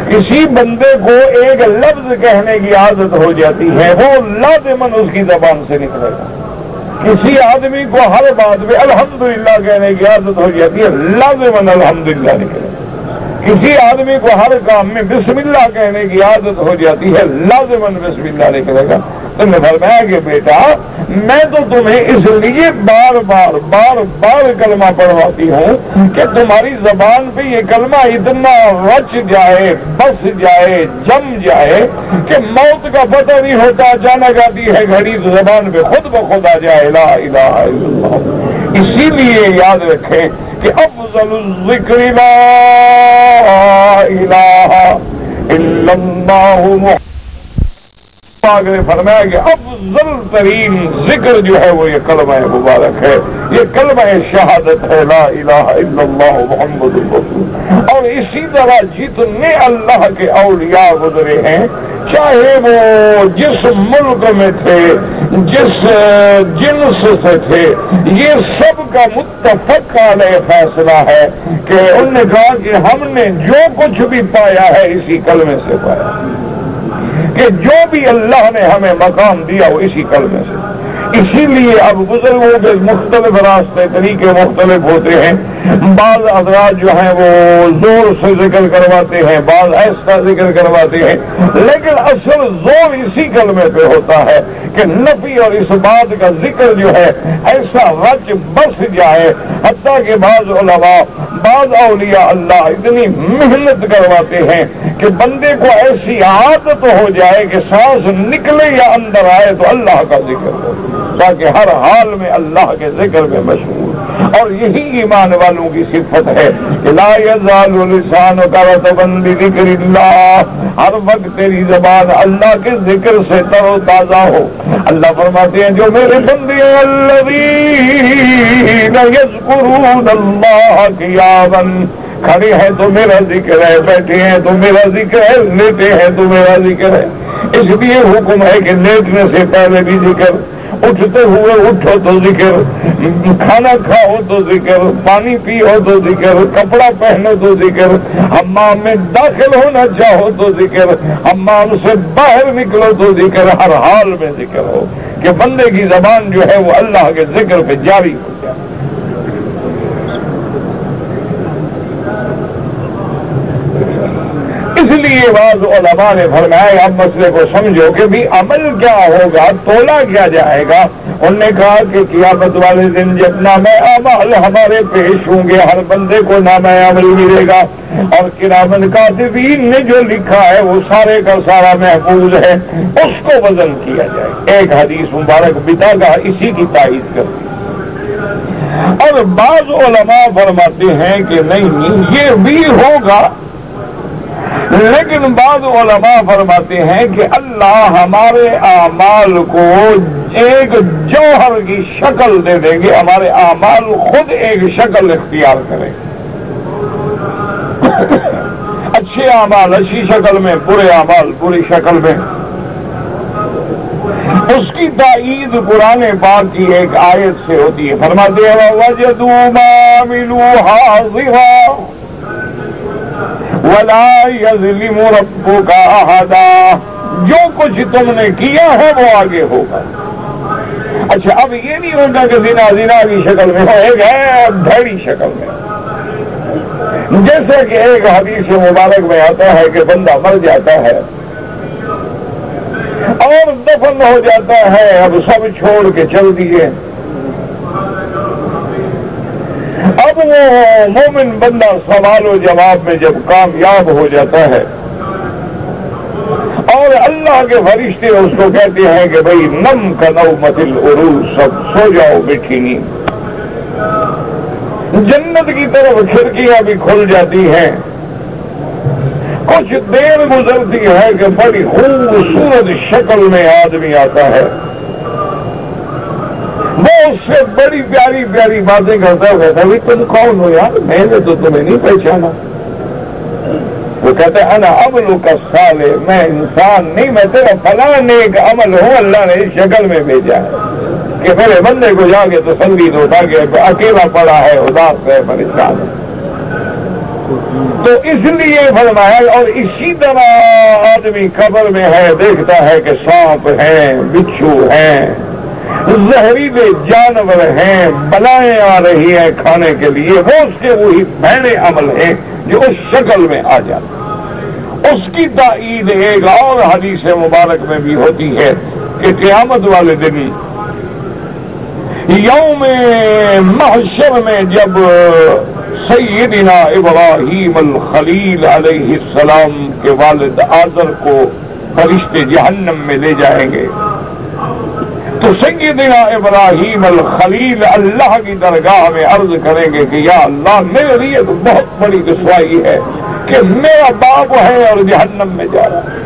کسی بندے کو ایک لفظ کہنے کی عادت ہو جاتی ہے، وہ لازماً اس کی زبان سے نکلے گا. کسی آدمی کو ہر بات میں الحمدللہ کہنے کی عادت ہو جاتی ہے، لازماً الحمدللہ نکلے گا. کسی آدمی کو ہر کام میں بسم اللہ کہنے کی عادت ہو جاتی ہے، لازماً بسم اللہ نکلے گا. تم نے فرمایا کہ بیٹا میں تو تمہیں اس لیے بار بار کلمہ پڑھواتی ہوں کہ تمہاری زبان پہ یہ کلمہ اتنا رچ جائے، بس جائے، جم جائے کہ موت کا پتہ نہیں ہوتا، اچانک آتی ہے گھڑی تو زبان پہ خود بخود آ جائے لا الہ الا اللہ. اسی لیے یاد رکھیں کہ افضل الذکر لا الہ الا اللہ. نے فرمایا کہ افضل ترین ذکر جو ہے وہ یہ کلمہ مبارک ہے، یہ کلمہ شہادت ہے لا الہ الا اللہ محمد رسول. اور اسی طرح جتنے اللہ کے اولیاء گزرے ہیں، چاہے وہ جس ملک میں تھے، جس جنس سے تھے، یہ سب کا متفق علیہ فیصلہ ہے کہ انہوں نے کہا کہ ہم نے جو کچھ بھی پایا ہے اسی کلمے سے پایا، کہ جو بھی اللہ نے ہمیں مقام دیا وہ اسی کلمے سے. اسی لیے اب بزرگوں کے مختلف راستے طریقے مختلف ہوتے ہیں. بعض حضرات جو ہیں وہ زور سے ذکر کرواتے ہیں، بعض ایسا ذکر کرواتے ہیں، لیکن اصل زور اسی کلمے پہ ہوتا ہے کہ نفی اور اس بات کا ذکر جو ہے ایسا رچ بس جائے، حتیٰ کہ بعض علماء بعض اولیاء اللہ اتنی محنت کرواتے ہیں کہ بندے کو ایسی عادت ہو جائے کہ سانس نکلے یا اندر آئے تو اللہ کا ذکر ہو، تاکہ ہر حال میں اللہ کے ذکر میں مشغول. اور یہی ایمان والوں کی صفت ہے کہ لا یزال لسانک رطبا بذکر اللہ، ہر وقت تیری زبان اللہ کے ذکر سے تر و تازہ ہو. اللہ فرماتے ہیں جو میرے بندے الذین یذکرون اللہ قیاما، کھڑے ہیں تو میرا ذکر ہے، بیٹھے ہیں تو میرا ذکر ہے، لیٹے ہیں تو میرا ذکر ہے. اس لیے حکم ہے کہ لیٹنے سے پہلے بھی ذکر، اٹھتے ہوئے اٹھو تو ذکر، کھانا کھاؤ تو ذکر، پانی پیو تو ذکر، کپڑا پہنو تو ذکر، حمام میں داخل ہونا چاہو تو ذکر، حمام سے باہر نکلو تو ذکر. ہر حال میں ذکر ہو کہ بندے کی زبان جو ہے وہ اللہ کے ذکر پہ جاری ہو جائے. اس لیے بعض علماء نے فرمایا اب مسئلے کو سمجھو کہ بھی عمل کیا ہوگا، تولا کیا جائے گا. انہوں نے کہا کہ قیامت والے دن جب نامہ اعمال ہمارے پیش ہوں گے، ہر بندے کو نامہ عمل ملے گا، اور کرامن کاتبین نے جو لکھا ہے وہ سارے کا سارا محفوظ ہے، اس کو وزن کیا جائے. ایک حدیث مبارک بتا کا اسی کی تائید کرتی. اور بعض علماء فرماتے ہیں کہ نہیں یہ بھی ہوگا، لیکن بعض علماء فرماتے ہیں کہ اللہ ہمارے اعمال کو ایک جوہر کی شکل دے دیں گے، ہمارے اعمال خود ایک شکل اختیار کریں. اچھے اعمال اچھی شکل میں، برے اعمال بری شکل میں. اس کی تائید قرآن پاک کی ایک آیت سے ہوتی ہے. فرماتے ہیں وَوَجَدُوا مَا عَمِلُوا حَاضِرًا ولا یظلم ربک احدا، جو کچھ تم نے کیا ہے وہ آگے ہوگا۔ اچھا اب یہ نہیں ہوگا کہ زنا کی شکل میں ہو، ایک ہے بھڑی شکل میں، جیسے کہ ایک حدیث مبارک میں آتا ہے کہ بندہ مر جاتا ہے اور دفن ہو جاتا ہے، اب سب چھوڑ کے چل دیے، اب وہ مومن بندہ سوال و جواب میں جب کامیاب ہو جاتا ہے اور اللہ کے فرشتے اس کو کہتے ہیں کہ بھئی نم کا نومت العروس، سب سو جاؤ بیٹھی نیند، جنت کی طرف کھڑکیاں بھی کھل جاتی ہیں، کچھ دیر گزرتی ہے کہ بڑی خوبصورت شکل میں آدمی آتا ہے، وہ اس سے بڑی پیاری پیاری باتیں کرتا ہے، کہتا ہے تم کون ہو یار، میں نے تو تمہیں نہیں پہچانا۔ وہ کہتے ہیں انا عملک الصالح، میں انسان نہیں، میں تیرا فلاں نیک عمل ہوں، اللہ نے اس شکل میں بھیجا ہے کہ میرے بندے کو جا کے تسلی دو تاکہ اکیلا پڑا ہے، اداس ہے، پریشان ہے۔ تو اس لیے فرمایا، اور اسی طرح آدمی قبر میں ہے، دیکھتا ہے کہ سانپ ہیں، بچھو ہیں، زہریلے جانور ہیں، بلائیں آ رہی ہیں کھانے کے لیے، وہ اس کے وہی بھڑے عمل ہیں جو اس شکل میں آ جاتے۔ اس کی تائید ایک اور حدیث مبارک میں بھی ہوتی ہے کہ قیامت والے دن یوم محشر میں جب سیدنا ابراہیم الخلیل علیہ السلام کے والد آزر کو فرشتے جہنم میں لے جائیں گے، تو سیدنا ابراہیم الخلیل اللہ کی درگاہ میں عرض کریں گے کہ یا اللہ، میرے لیے تو بہت بڑی رسوائی ہے کہ میرا باپ ہے اور جہنم میں جا رہا ہے۔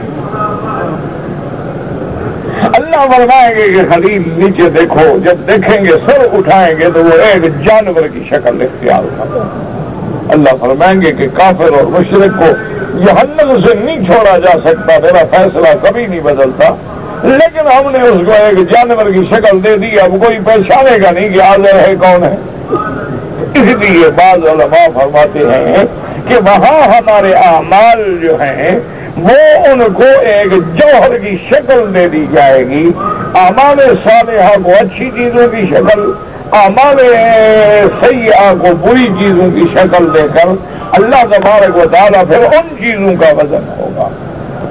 اللہ فرمائیں گے کہ خلیل نیچے دیکھو، جب دیکھیں گے سر اٹھائیں گے تو وہ ایک جانور کی شکل اختیار کرتا ہے۔ اللہ فرمائیں گے کہ کافر اور مشرک کو جہنم سے نہیں چھوڑا جا سکتا، میرا فیصلہ کبھی نہیں بدلتا، لیکن ہم نے اس کو ایک جانور کی شکل دے دی، اب کوئی پہچانے گا نہیں کہ آزر ہے کون ہے۔ اس لیے بعض علماء فرماتے ہیں کہ وہاں ہمارے اعمال جو ہیں وہ ان کو ایک جوہر کی شکل دے دی جائے گی، اعمال صالحہ کو اچھی چیزوں کی شکل، اعمال سیئہ کو بری چیزوں کی شکل دے کر اللہ تبارک و تعالیٰ پھر ان چیزوں کا وزن ہوگا۔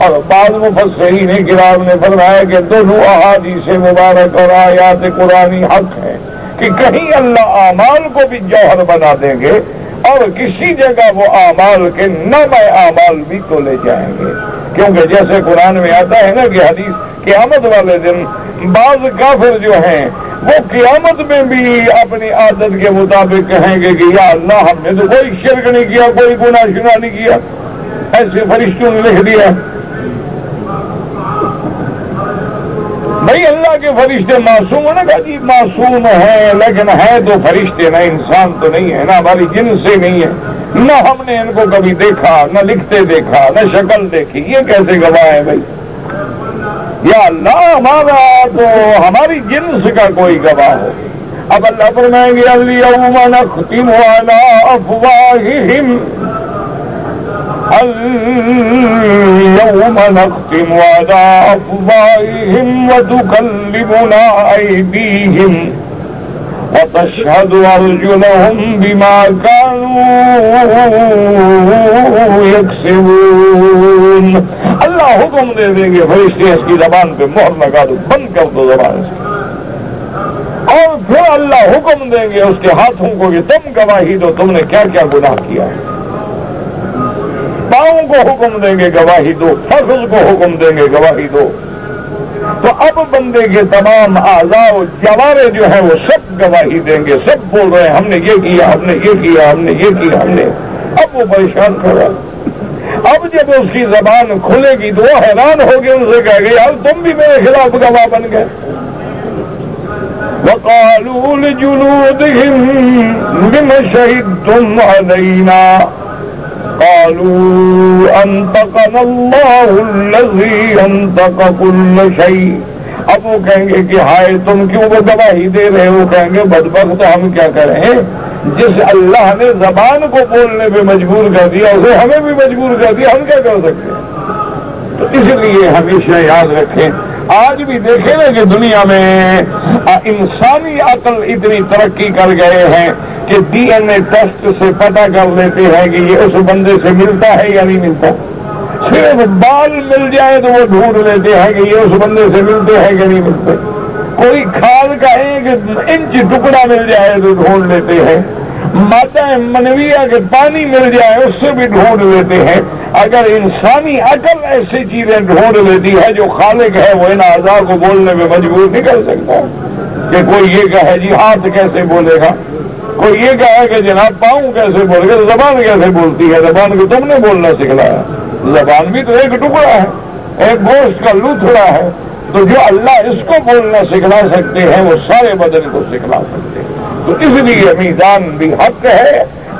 اور بعض مفسرین کرام نے فرمایا کہ دونوں احادیث مبارک اور آیات قرآنی حق ہے کہ کہیں اللہ اعمال کو بھی جوہر بنا دیں گے اور کسی جگہ وہ اعمال کے نامہ اعمال بھی تو لے جائیں گے، کیونکہ جیسے قرآن میں آتا ہے نا کہ حدیث قیامت والے دن بعض کافر جو ہیں وہ قیامت میں بھی اپنی عادت کے مطابق کہیں گے کہ یا اللہ، ہم نے تو کوئی شرک نہیں کیا، کوئی گناہ شنا نہیں کیا، ایسے فرشتوں نے لکھ دیا۔ بھائی اللہ کے فرشتے معصوم ہے نا، کہ جی معصوم ہیں، لیکن ہے تو فرشتے، نہ انسان تو نہیں ہے، نہ ہماری جنس سے نہیں ہے، نہ ہم نے ان کو کبھی دیکھا، نہ لکھتے دیکھا، نہ شکل دیکھی، یہ کیسے گواہ ہے بھائی؟ یا اللہ، ہمارا تو ہماری جنس کا کوئی گواہ ہو۔ اب اللہ فرمائیں گے الیوم نختم علی افواہہم، اليوم نختم على أفواههم وتكلمنا أيديهم وتشهد أرجلهم بما كانوا يكسبون۔ اللہ حکم دے دیں گے فرشتے اس کی زبان پہ مہر لگا دو، بند کر دو زبان سے، اور پھر اللہ حکم دیں گے اس کے ہاتھوں کو کہ تم گواہی دو تم نے کیا کیا گناہ کیا ہے، پاؤں کو حکم دیں گے گواہی دو، فخذ کو حکم دیں گے گواہی دو۔ تو اب بندے کے تمام اعضاء و جوارے جو ہیں وہ سب گواہی دیں گے، سب بول رہے ہیں ہم نے یہ کیا، ہم نے یہ کیا، ہم نے یہ کیا، ہم نے۔ اب وہ پریشان کر رہا، اب جب اس کی زبان کھلے گی تو وہ حیران ہوگی، ان سے کہے گے یار تم بھی میرے خلاف گواہ بن گئے۔ وقالوا لجلودهم لم شهدتم علينا قالوا انطقنا الله الذي انطق كل شيء۔ اب وہ کہیں گے کہ ہائے تم کیوں وہ گواہی دے رہے ہو؟ کہیں گے بدبخت ہم کیا کریں، جس اللہ نے زبان کو بولنے پہ مجبور کر دیا اسے ہمیں بھی مجبور کر دیا، ہم کیا کر سکتے ہیں؟ تو اس لیے ہمیشہ یاد رکھیں، آج بھی دیکھیں نا کہ دنیا میں انسانی عقل اتنی ترقی کر گئے ہیں کہ ڈی این اے ٹیسٹ سے پتہ کر لیتے ہیں کہ یہ اس بندے سے ملتا ہے یا نہیں ملتا۔ صرف بال مل جائے تو وہ ڈھونڈ لیتے ہیں کہ یہ اس بندے سے ملتے ہیں کہ نہیں ملتے۔ کوئی کھال کا ایک انچ ٹکڑا مل جائے تو ڈھونڈ لیتے ہیں، مادہ منویہ کے پانی مل جائے اس سے بھی ڈھونڈ لیتے ہیں۔ اگر انسانی عقل ایسی چیزیں ڈھونڈ لیتی ہے، جو خالق ہے وہ ان اعضاء کو بولنے میں مجبور نہیں کر سکتا کہ کوئی یہ کہے جی ہاتھ کیسے بولے گا، کوئی یہ کہے کہ جناب پاؤں کیسے بولے گا، زبان کیسے بولتی ہے؟ زبان کو تم نے بولنا سکھلایا، زبان بھی تو ایک ٹکڑا ہے، ایک گوشت کا لوتھڑا ہے، تو جو اللہ اس کو بولنا سکھلا سکتے ہیں وہ سارے بدن کو سکھلا سکتے ہیں۔ تو اس لیے میزان بھی حق ہے،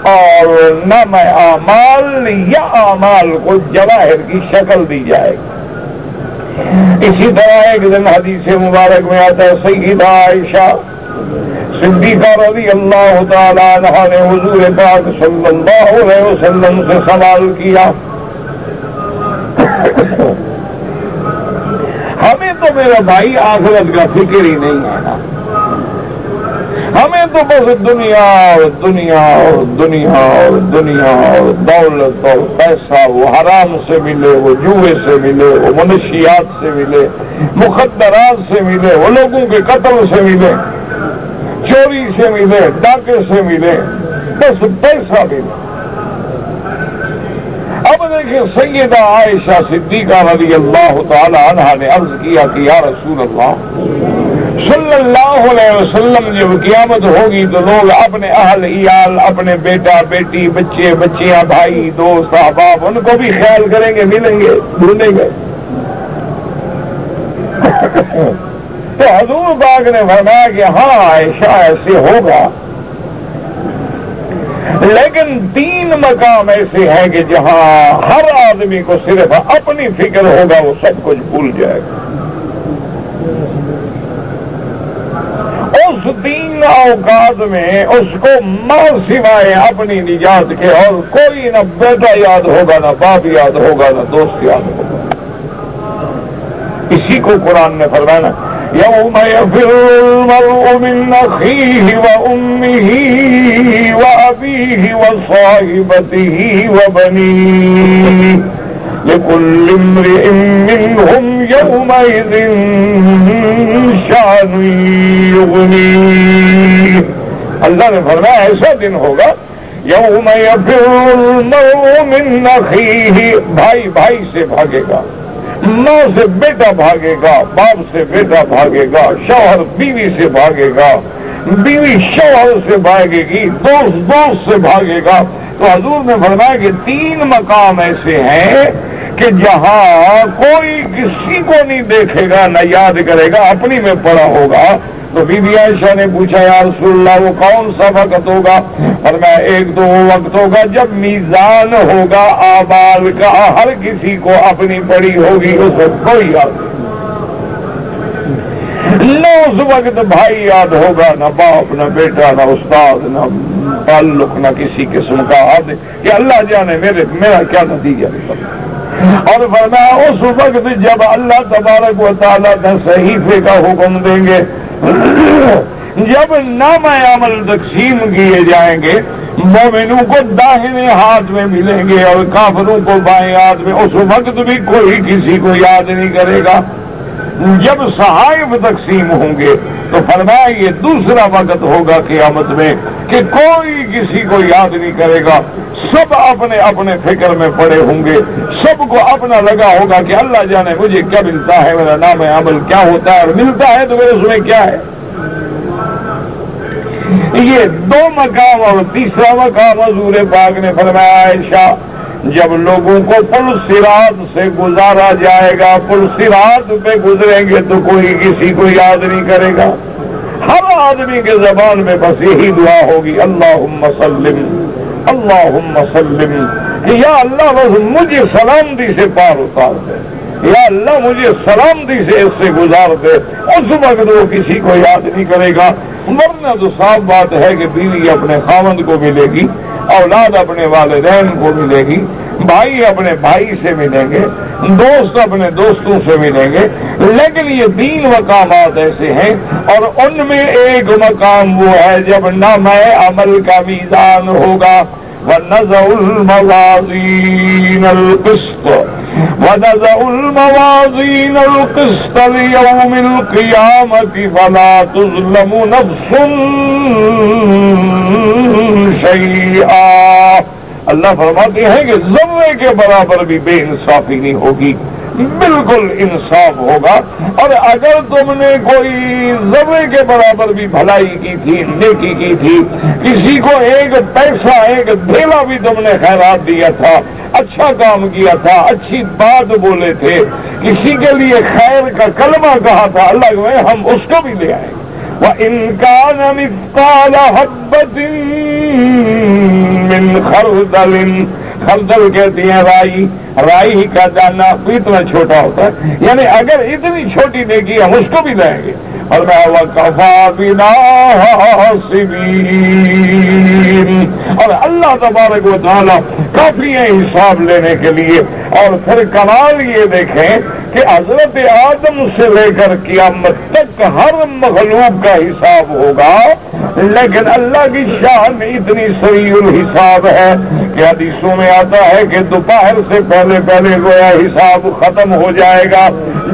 اور نام اعمال یا اعمال کو جواہر کی شکل دی جائے گی۔ اسی طرح ایک دن حدیث مبارک میں آتا ہے، سیدہ عائشہ صدیقہ رضی اللہ تعالی عنہا نے حضور پاک صلی اللہ علیہ وسلم سے سوال کیا، ہمیں تو میرا بھائی آخرت کا فکر ہی نہیں ہے نا، ہمیں تو بس دنیا اور دنیا اور دنیا اور دنیا اور دولت اور پیسہ، وہ حرام سے ملے، وہ جوئے سے ملے، وہ منشیات سے ملے، مخدرات سے ملے، وہ لوگوں کے قتل سے ملے، چوری سے ملے، ڈاکے سے ملے، بس پیسہ ملے۔ اب دیکھیں سیدہ عائشہ صدیقہ رضی اللہ تعالی عنہا نے عرض کیا کہ یا رسول اللہ صلی اللہ علیہ وسلم، جب قیامت ہوگی تو لوگ اپنے اہل عیال، اپنے بیٹا بیٹی، بچے بچیاں، بھائی دوست احباب، ان کو بھی خیال کریں گے، ملیں گے، ڈھونڈیں گے۔ تو حضور پاک نے فرمایا کہ ہاں عائشہ ایسے ہوگا، لیکن 3 مقام ایسے ہیں کہ جہاں ہر آدمی کو صرف اپنی فکر ہوگا، وہ سب کچھ بھول جائے گا۔ اس 3 اوقات میں اس کو ماں سوائے اپنی نجات کے اور کوئی نہ بیٹا یاد ہوگا، نہ باپ یاد ہوگا، نہ دوست یاد ہوگا۔ اسی کو قرآن نے فرمایا، یوم یفر المرء من اخیہ وامہ وابیہ وصاحبتہ وبنیہ لکل امرئ منہم یومئذ شأن یغنیہ۔ اللہ نے فرمایا ایسا دن ہوگا، یوم یفر المرء من اخیہ، بھائی بھائی سے بھاگے گا، ماں سے بیٹا بھاگے گا، باپ سے بیٹا بھاگے گا، شوہر بیوی سے بھاگے گا، بیوی شوہر سے بھاگے گی، دوست دوست سے بھاگے گا۔ تو حضور نے فرمایا کہ 3 مقام ایسے ہیں کہ جہاں کوئی کسی کو نہیں دیکھے گا، نہ یاد کرے گا، اپنی میں پڑا ہوگا۔ تو بی بی عائشہ نے پوچھا یا رسول اللہ وہ کون سا وقت ہوگا؟ فرمایا ایک تو وہ وقت ہوگا جب میزان ہوگا اعمال کا، ہر کسی کو اپنی پڑی ہوگی، اس وقت کوئی یاد نہ، اس وقت بھائی یاد ہوگا، نہ باپ، نہ بیٹا، نہ استاد، نہ تعلق، نہ کسی قسم کا عہد کہ اللہ جانے میرا کیا نتیجہ نکلا۔ اور فرمایا اس وقت جب اللہ تبارک و تعالیٰ کا صحیفے کا حکم دیں گے، جب نامہ عمل تقسیم کیے جائیں گے، مومنوں کو داہنے ہاتھ میں ملیں گے اور کافروں کو بائیں ہاتھ میں، اس وقت بھی کوئی کسی کو یاد نہیں کرے گا۔ جب صحائف تقسیم ہوں گے تو فرمایا یہ دوسرا وقت ہوگا قیامت میں کہ کوئی کسی کو یاد نہیں کرے گا، سب اپنے اپنے فکر میں پڑے ہوں گے، سب کو اپنا لگا ہوگا کہ اللہ جانے مجھے کیا ملتا ہے، میرا نام عمل کیا ہوتا ہے، اور ملتا ہے تو میرے اس میں کیا ہے۔ یہ 2 مقام، اور تیسرا مقام حضور پاک نے فرمایا عائشہ جب لوگوں کو پل صراط سے گزارا جائے گا، پل صراط پہ گزریں گے تو کوئی کسی کو یاد نہیں کرے گا، ہر آدمی کے زبان میں بس یہی دعا ہوگی اللہم سلم اللہم سلم، کہ یا اللہ بس مجھے سلامتی سے پار اتار دے، یا اللہ مجھے سلامتی سے اس سے گزار دے۔ اس وقت وہ کسی کو یاد نہیں کرے گا۔ ورنہ تو صاف بات ہے کہ بیوی اپنے خاوند کو ملے گی، اولاد اپنے والدین کو ملے گی، بھائی اپنے بھائی سے ملیں گے، دوست اپنے دوستوں سے ملیں گے، لیکن یہ 3 مقامات ایسے ہیں اور ان میں ایک مقام وہ ہے جب نامہ عمل کا میزان ہوگا، وَنَزَعُ الْمَوَازِينَ الْقِسْطَ وَنَزَعُ الْمَوَازِينَ الْقِسْطَ لِيَوْمِ الْقِيَامَةِ فَلَا تُظْلَمُ نَفْسٌ شَيْئًا۔ اللہ فرماتے ہیں کہ ذرے کے برابر بھی بے انصافی نہیں ہوگی، بالکل انصاف ہوگا۔ اور اگر تم نے کوئی ذرے کے برابر بھی بھلائی کی تھی، نیکی کی تھی، کسی کو ایک پیسہ ایک دھیلا بھی تم نے خیرات دیا تھا، اچھا کام کیا تھا، اچھی بات بولے تھے، کسی کے لیے خیر کا کلمہ کہا تھا، اللہ کہ ہم اس کو بھی لے آئیں گے۔ وَإِن كَانَ مِثْقَالَ حَبَّةٍ مِّنْ خَرْدَلٍ، خردل کہتی ہیں رائی کا دانہ، اتنا چھوٹا ہوتا ہے، یعنی اگر اتنی چھوٹی نیکی ہم اس کو بھی لائیں گے۔ اور میں وَكَفَىٰ بِنَا حَاسِبِينَ، اور اللہ تبارک و تعالی کافی ہے حساب لینے کے لیے۔ اور پھر کمال یہ دیکھیں کہ حضرت آدم سے لے کر قیامت تک ہر مخلوق کا حساب ہوگا، لیکن اللہ کی شان اتنی سریع الحساب ہے کہ حدیثوں میں آتا ہے کہ دوپہر سے پہلے گویا حساب ختم ہو جائے گا،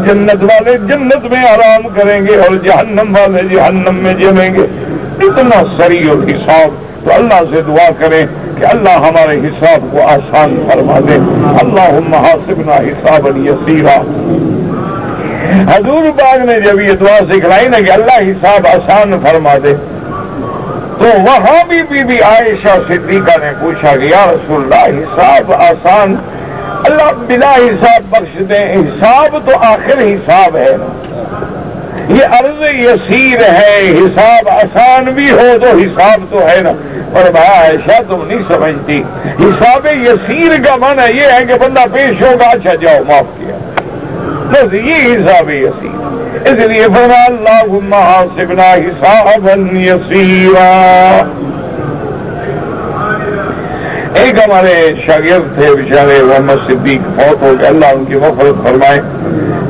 جنت والے جنت میں آرام کریں گے اور جہنم والے جہنم میں جمیں گے، اتنا سریع الحساب۔ تو اللہ سے دعا کریں کہ اللہ ہمارے حساب کو آسان فرما دے۔ اللہم حاسبنا حسابا یسیرا۔ حضور پاک نے جب یہ دعا سکھلائی نا کہ اللہ حساب آسان فرما دے، تو وہاں بھی بی بی عائشہ صدیقہ نے پوچھا کہ یا رسول اللہ حساب آسان، اللہ بلا حساب بخش دیں، حساب تو آخر حساب ہے نا، یہ عرض یسیر ہے، حساب آسان بھی ہو تو حساب تو ہے نا۔ اور بھائی عائشہ تم نہیں سمجھتی، حساب یسیر کا معنی یہ ہے کہ بندہ پیش ہوگا، اچھا جاؤ معاف کیا، بس یہ حساب یسیر۔ اس لیے فرما اللہم حاسبنا حسابا یسیرا۔ ایک ہمارے شاگرد تھے بیچارے محمد صدیق، فوت ہو گئے، اللہ ان کی مغفرت فرمائے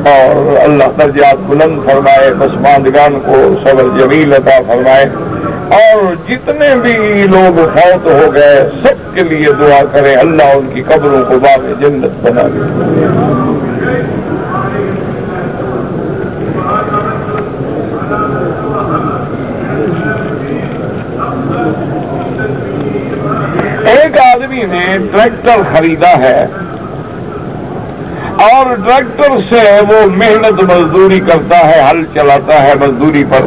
اور اللہ درجات بلند فرمائے، پسماندگان کو صبر جمیل عطا فرمائے، اور جتنے بھی لوگ فوت ہو گئے سب کے لیے دعا کریں اللہ ان کی قبروں کو باغ جنت بنا دے۔ ایک آدمی نے ٹریکٹر خریدا ہے اور ٹریکٹر سے وہ محنت مزدوری کرتا ہے، ہل چلاتا ہے مزدوری پر،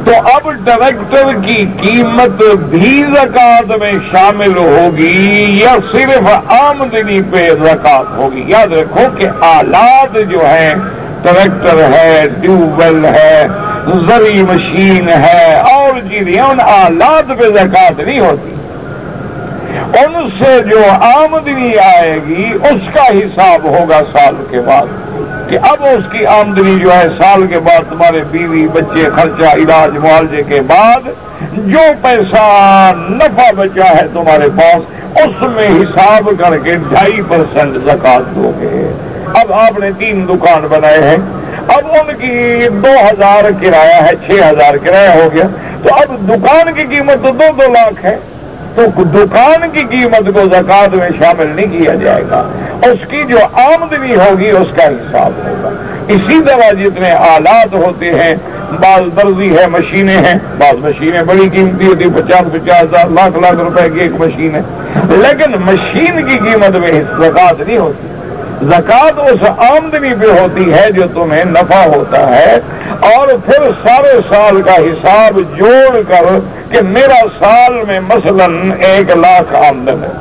تو اب ٹریکٹر کی قیمت بھی زکوٰۃ میں شامل ہوگی یا صرف آمدنی پہ زکوٰۃ ہوگی؟ یاد رکھو کہ آلات جو ہیں، ٹریکٹر ہے، ٹیوب ویل ہے، زرعی مشین ہے اور چیزیں، ان آلات پہ زکوٰۃ نہیں ہوتی، ان سے جو آمدنی آئے گی اس کا حساب ہوگا سال کے بعد، کہ اب اس کی آمدنی جو ہے سال کے بعد تمہارے بیوی بچے خرچہ علاج معالجے کے بعد جو پیسہ نفع بچا ہے تمہارے پاس اس میں حساب کر کے 2.5% زکوٰۃ دو گے۔ اب آپ نے 3 دکان بنائے ہیں، اب ان کی 2000 کرایہ ہے، 6000 کرایہ ہو گیا، تو اب دکان کی قیمت تو 2 لاکھ ہے، تو دکان کی قیمت کو زکوٰۃ میں شامل نہیں کیا جائے گا، اس کی جو آمدنی ہوگی اس کا حساب ہوگا۔ اسی طرح جتنے آلات ہوتے ہیں، بعض درزی ہے، مشینیں ہیں، بعض مشینیں بڑی قیمتی ہوتی، 50-50 ہزار لاکھ روپے کی ایک مشین ہے، لیکن مشین کی قیمت میں زکوٰۃ نہیں ہوتی، زکوٰۃ اس آمدنی پہ ہوتی ہے جو تمہیں نفع ہوتا ہے، اور پھر سارے سال کا حساب جوڑ کر کہ میرا سال میں مثلا 1 لاکھ آمدن ہے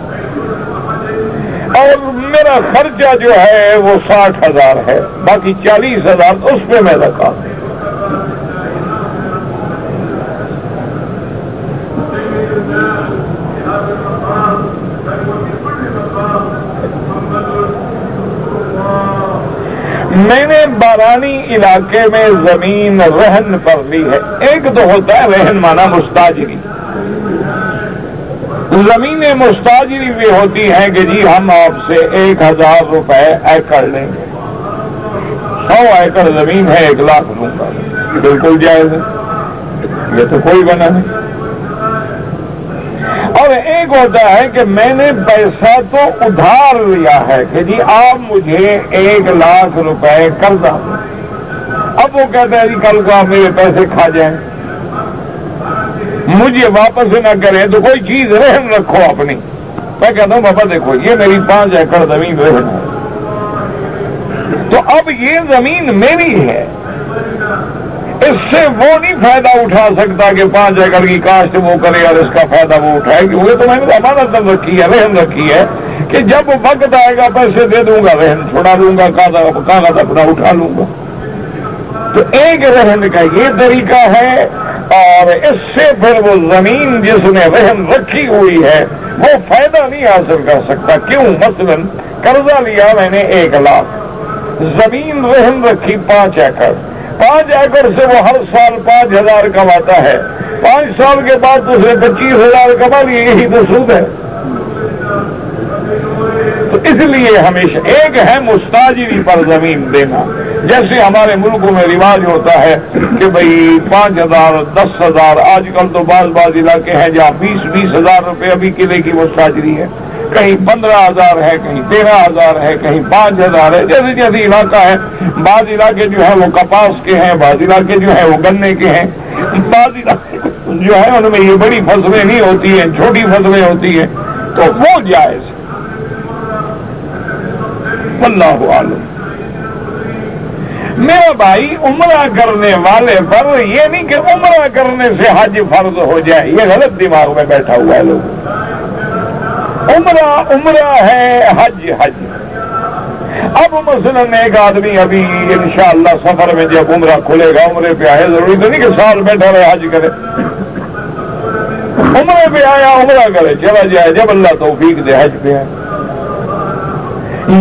اور میرا خرچہ جو ہے وہ 60,000 ہے، باقی 40,000 اس پہ میں رکھا۔ میں نے بارانی علاقے میں زمین رہن پر لی ہے. ایک تو ہوتا ہے رہن مانا مستاجری. زمینیں مستاجری بھی ہوتی ہیں کہ جی ہم آپ سے 1000 روپے ایکڑ لیں گے. 100 ایکڑ زمین ہے 1 لاکھ لوں گا. بالکل جائز ہے, یہ تو کوئی بنا نہیں. اور ایک ہوتا ہے کہ میں نے پیسہ تو ادھار لیا ہے کہ جی آپ مجھے 1 لاکھ روپے قرضہ دیں. اب وہ کہتا ہے جی کل کو آپ میرے پیسے کھا جائیں, مجھے واپس نہ کریں تو کوئی چیز رہن رکھو اپنی. میں کہتا ہوں بابا دیکھو یہ میری 5 ایکڑ زمین رہن ہے, تو اب یہ زمین میری ہے, اس سے وہ نہیں فائدہ اٹھا سکتا کہ 5 ایکڑ کی کاشت وہ کرے اور اس کا فائدہ وہ اٹھائے, کیونکہ تو میں نے امانت رکھی ہے, رہن رکھی ہے کہ جب وقت آئے گا پیسے دے دوں گا, رہن چھوڑا دوں گا, کاغذ اپنا اٹھا لوں گا. تو ایک رہن کا یہ طریقہ ہے, اور اس سے پھر وہ زمین جس نے رہن رکھی ہوئی ہے وہ فائدہ نہیں حاصل کر سکتا. کیوں؟ مثلا قرضہ لیا میں نے 1 لاکھ, زمین رہن رکھی 5 ایکڑ. 5 ایکڑ سے وہ ہر سال 5000 کماتا ہے. 5 سال کے بعد اس نے 25,000 کما لیے. یہی تو سود ہے. تو اس لیے ہمیشہ ایک ہے مستاجری پر زمین دینا. جیسے ہمارے ملکوں میں رواج ہوتا ہے کہ بھئی 5,000 10,000, آج کل تو بعض علاقے ہیں جہاں 20,000 روپے ابھی قلعے کی مستاجری ہے, کہیں 15,000 ہے, کہیں 13,000 ہے, کہیں 5,000 ہے. جیسے جیسے علاقہ ہے. بعض علاقے جو ہیں وہ کپاس کے ہیں, بعض علاقے جو ہیں وہ گنے کے ہیں, بعض علاقے جو ہے ان میں یہ بڑی فصلیں نہیں ہوتی ہیں, چھوٹی فصلیں ہوتی ہیں, تو وہ جائز. واللہ عالم. میرا بھائی عمرہ کرنے والے پر یہ نہیں کہ عمرہ کرنے سے حج فرض ہو جائے, یہ غلط دماغ میں بیٹھا ہوا ہے لوگ. عمرہ ہے, حج. اب مثلا ایک آدمی ابھی انشاءاللہ سفر میں جب عمرہ کھلے گا عمرے پہ آئے, ضروری تو نہیں کہ سال بیٹھا رہے حج کرے. عمرے پہ آیا عمرہ کرے چلا جائے, جب اللہ توفیق دے حج پہ آئے.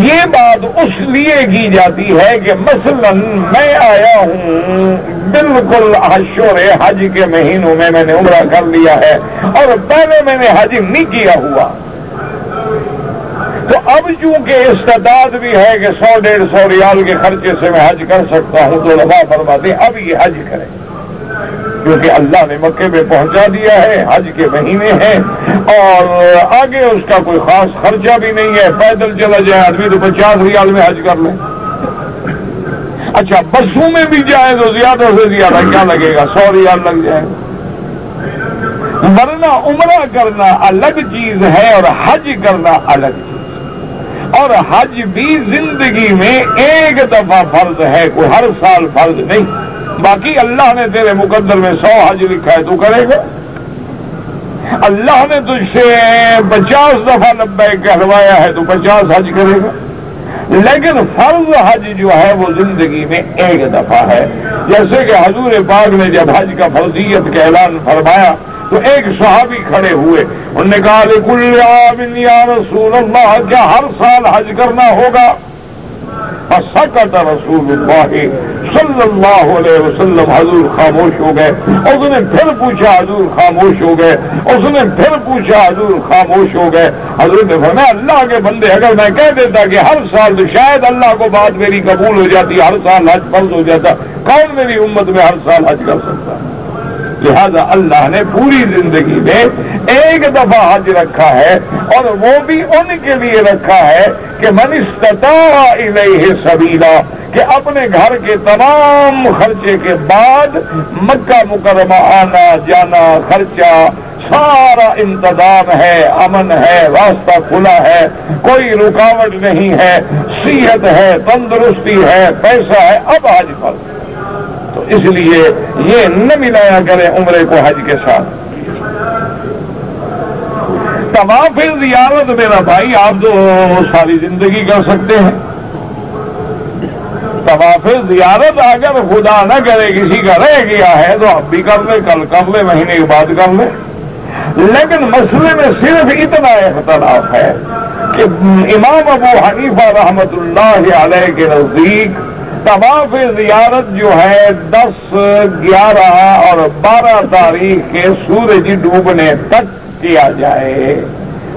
یہ بات اس لیے کی جاتی ہے کہ مثلا میں آیا ہوں بالکل اشہر حج کے مہینوں میں نے عمرہ کر لیا ہے اور پہلے میں نے حج نہیں کیا ہوا, تو اب چونکہ استطاعت بھی ہے کہ 100-150 ریال کے خرچے سے میں حج کر سکتا ہوں, تو علماء فرماتے ہیں اب یہ حج کریں, کیونکہ اللہ نے مکے میں پہنچا دیا ہے, حج کے مہینے ہیں اور آگے اس کا کوئی خاص خرچہ بھی نہیں ہے. پیدل چلا جائے آدمی تو 50 ریال میں حج کر لیں. اچھا بسوں میں بھی جائے تو زیادہ سے زیادہ کیا لگے گا, 100 ریال لگ جائے. ورنہ عمرہ کرنا الگ چیز ہے اور حج کرنا الگ چیز, اور حج بھی زندگی میں ایک دفعہ فرض ہے, کوئی ہر سال فرض نہیں. باقی اللہ نے تیرے مقدر میں 100 حج لکھا ہے, تو کرے گا. اللہ نے تجھ سے 50 دفعہ لبیک کہلوایا ہے تو 50 حج کرے گا. لیکن فرض حج جو ہے وہ زندگی میں ایک دفعہ ہے. جیسے کہ حضور پاک نے جب حج کا فرضیت کا اعلان فرمایا تو ایک صحابی کھڑے ہوئے, انہوں نے کہا لکل عام یا رسول اللہ, کیا ہر سال حج کرنا ہوگا؟ فسکت رسول اللہ صلی اللہ علیہ وسلم, حضور خاموش ہو گئے. اس نے پھر پوچھا, حضور خاموش ہو گئے. اس نے پھر پوچھا, حضور خاموش ہو گئے. حضور نے فرمایا اللہ کے بندے, اگر میں کہہ دیتا کہ ہر سال تو شاید اللہ کو بات میری قبول ہو جاتی, ہر سال حج فرض ہو جاتا, کون میری امت میں ہر سال حج کر سکتا؟ لہذا اللہ نے پوری زندگی میں ایک دفعہ حج رکھا ہے, اور وہ بھی ان کے لیے رکھا ہے کہ من استطاع الیہ سبیلا, کہ اپنے گھر کے تمام خرچے کے بعد مکہ مکرمہ آنا جانا خرچہ سارا انتظام ہے, امن ہے, راستہ کھلا ہے, کوئی رکاوٹ نہیں ہے, صحت ہے, تندرستی ہے, پیسہ ہے, اب حج پر. تو اس لیے یہ نہ ملایا کریں عمرے کو حج کے ساتھ. طواف زیارت میرا بھائی آپ تو ساری زندگی کر سکتے ہیں. طواف زیارت اگر خدا نہ کرے کسی کا رہ گیا ہے تو اب بھی کر لے, کل کر لے, مہینے کے بعد کر لے. لیکن مسئلے میں صرف اتنا اختلاف ہے کہ امام ابو حنیفہ رحمت اللہ علیہ کے نزدیک طواف زیارت جو ہے 10, 11 اور 12 تاریخ کے سورج ڈوبنے تک کیا جائے.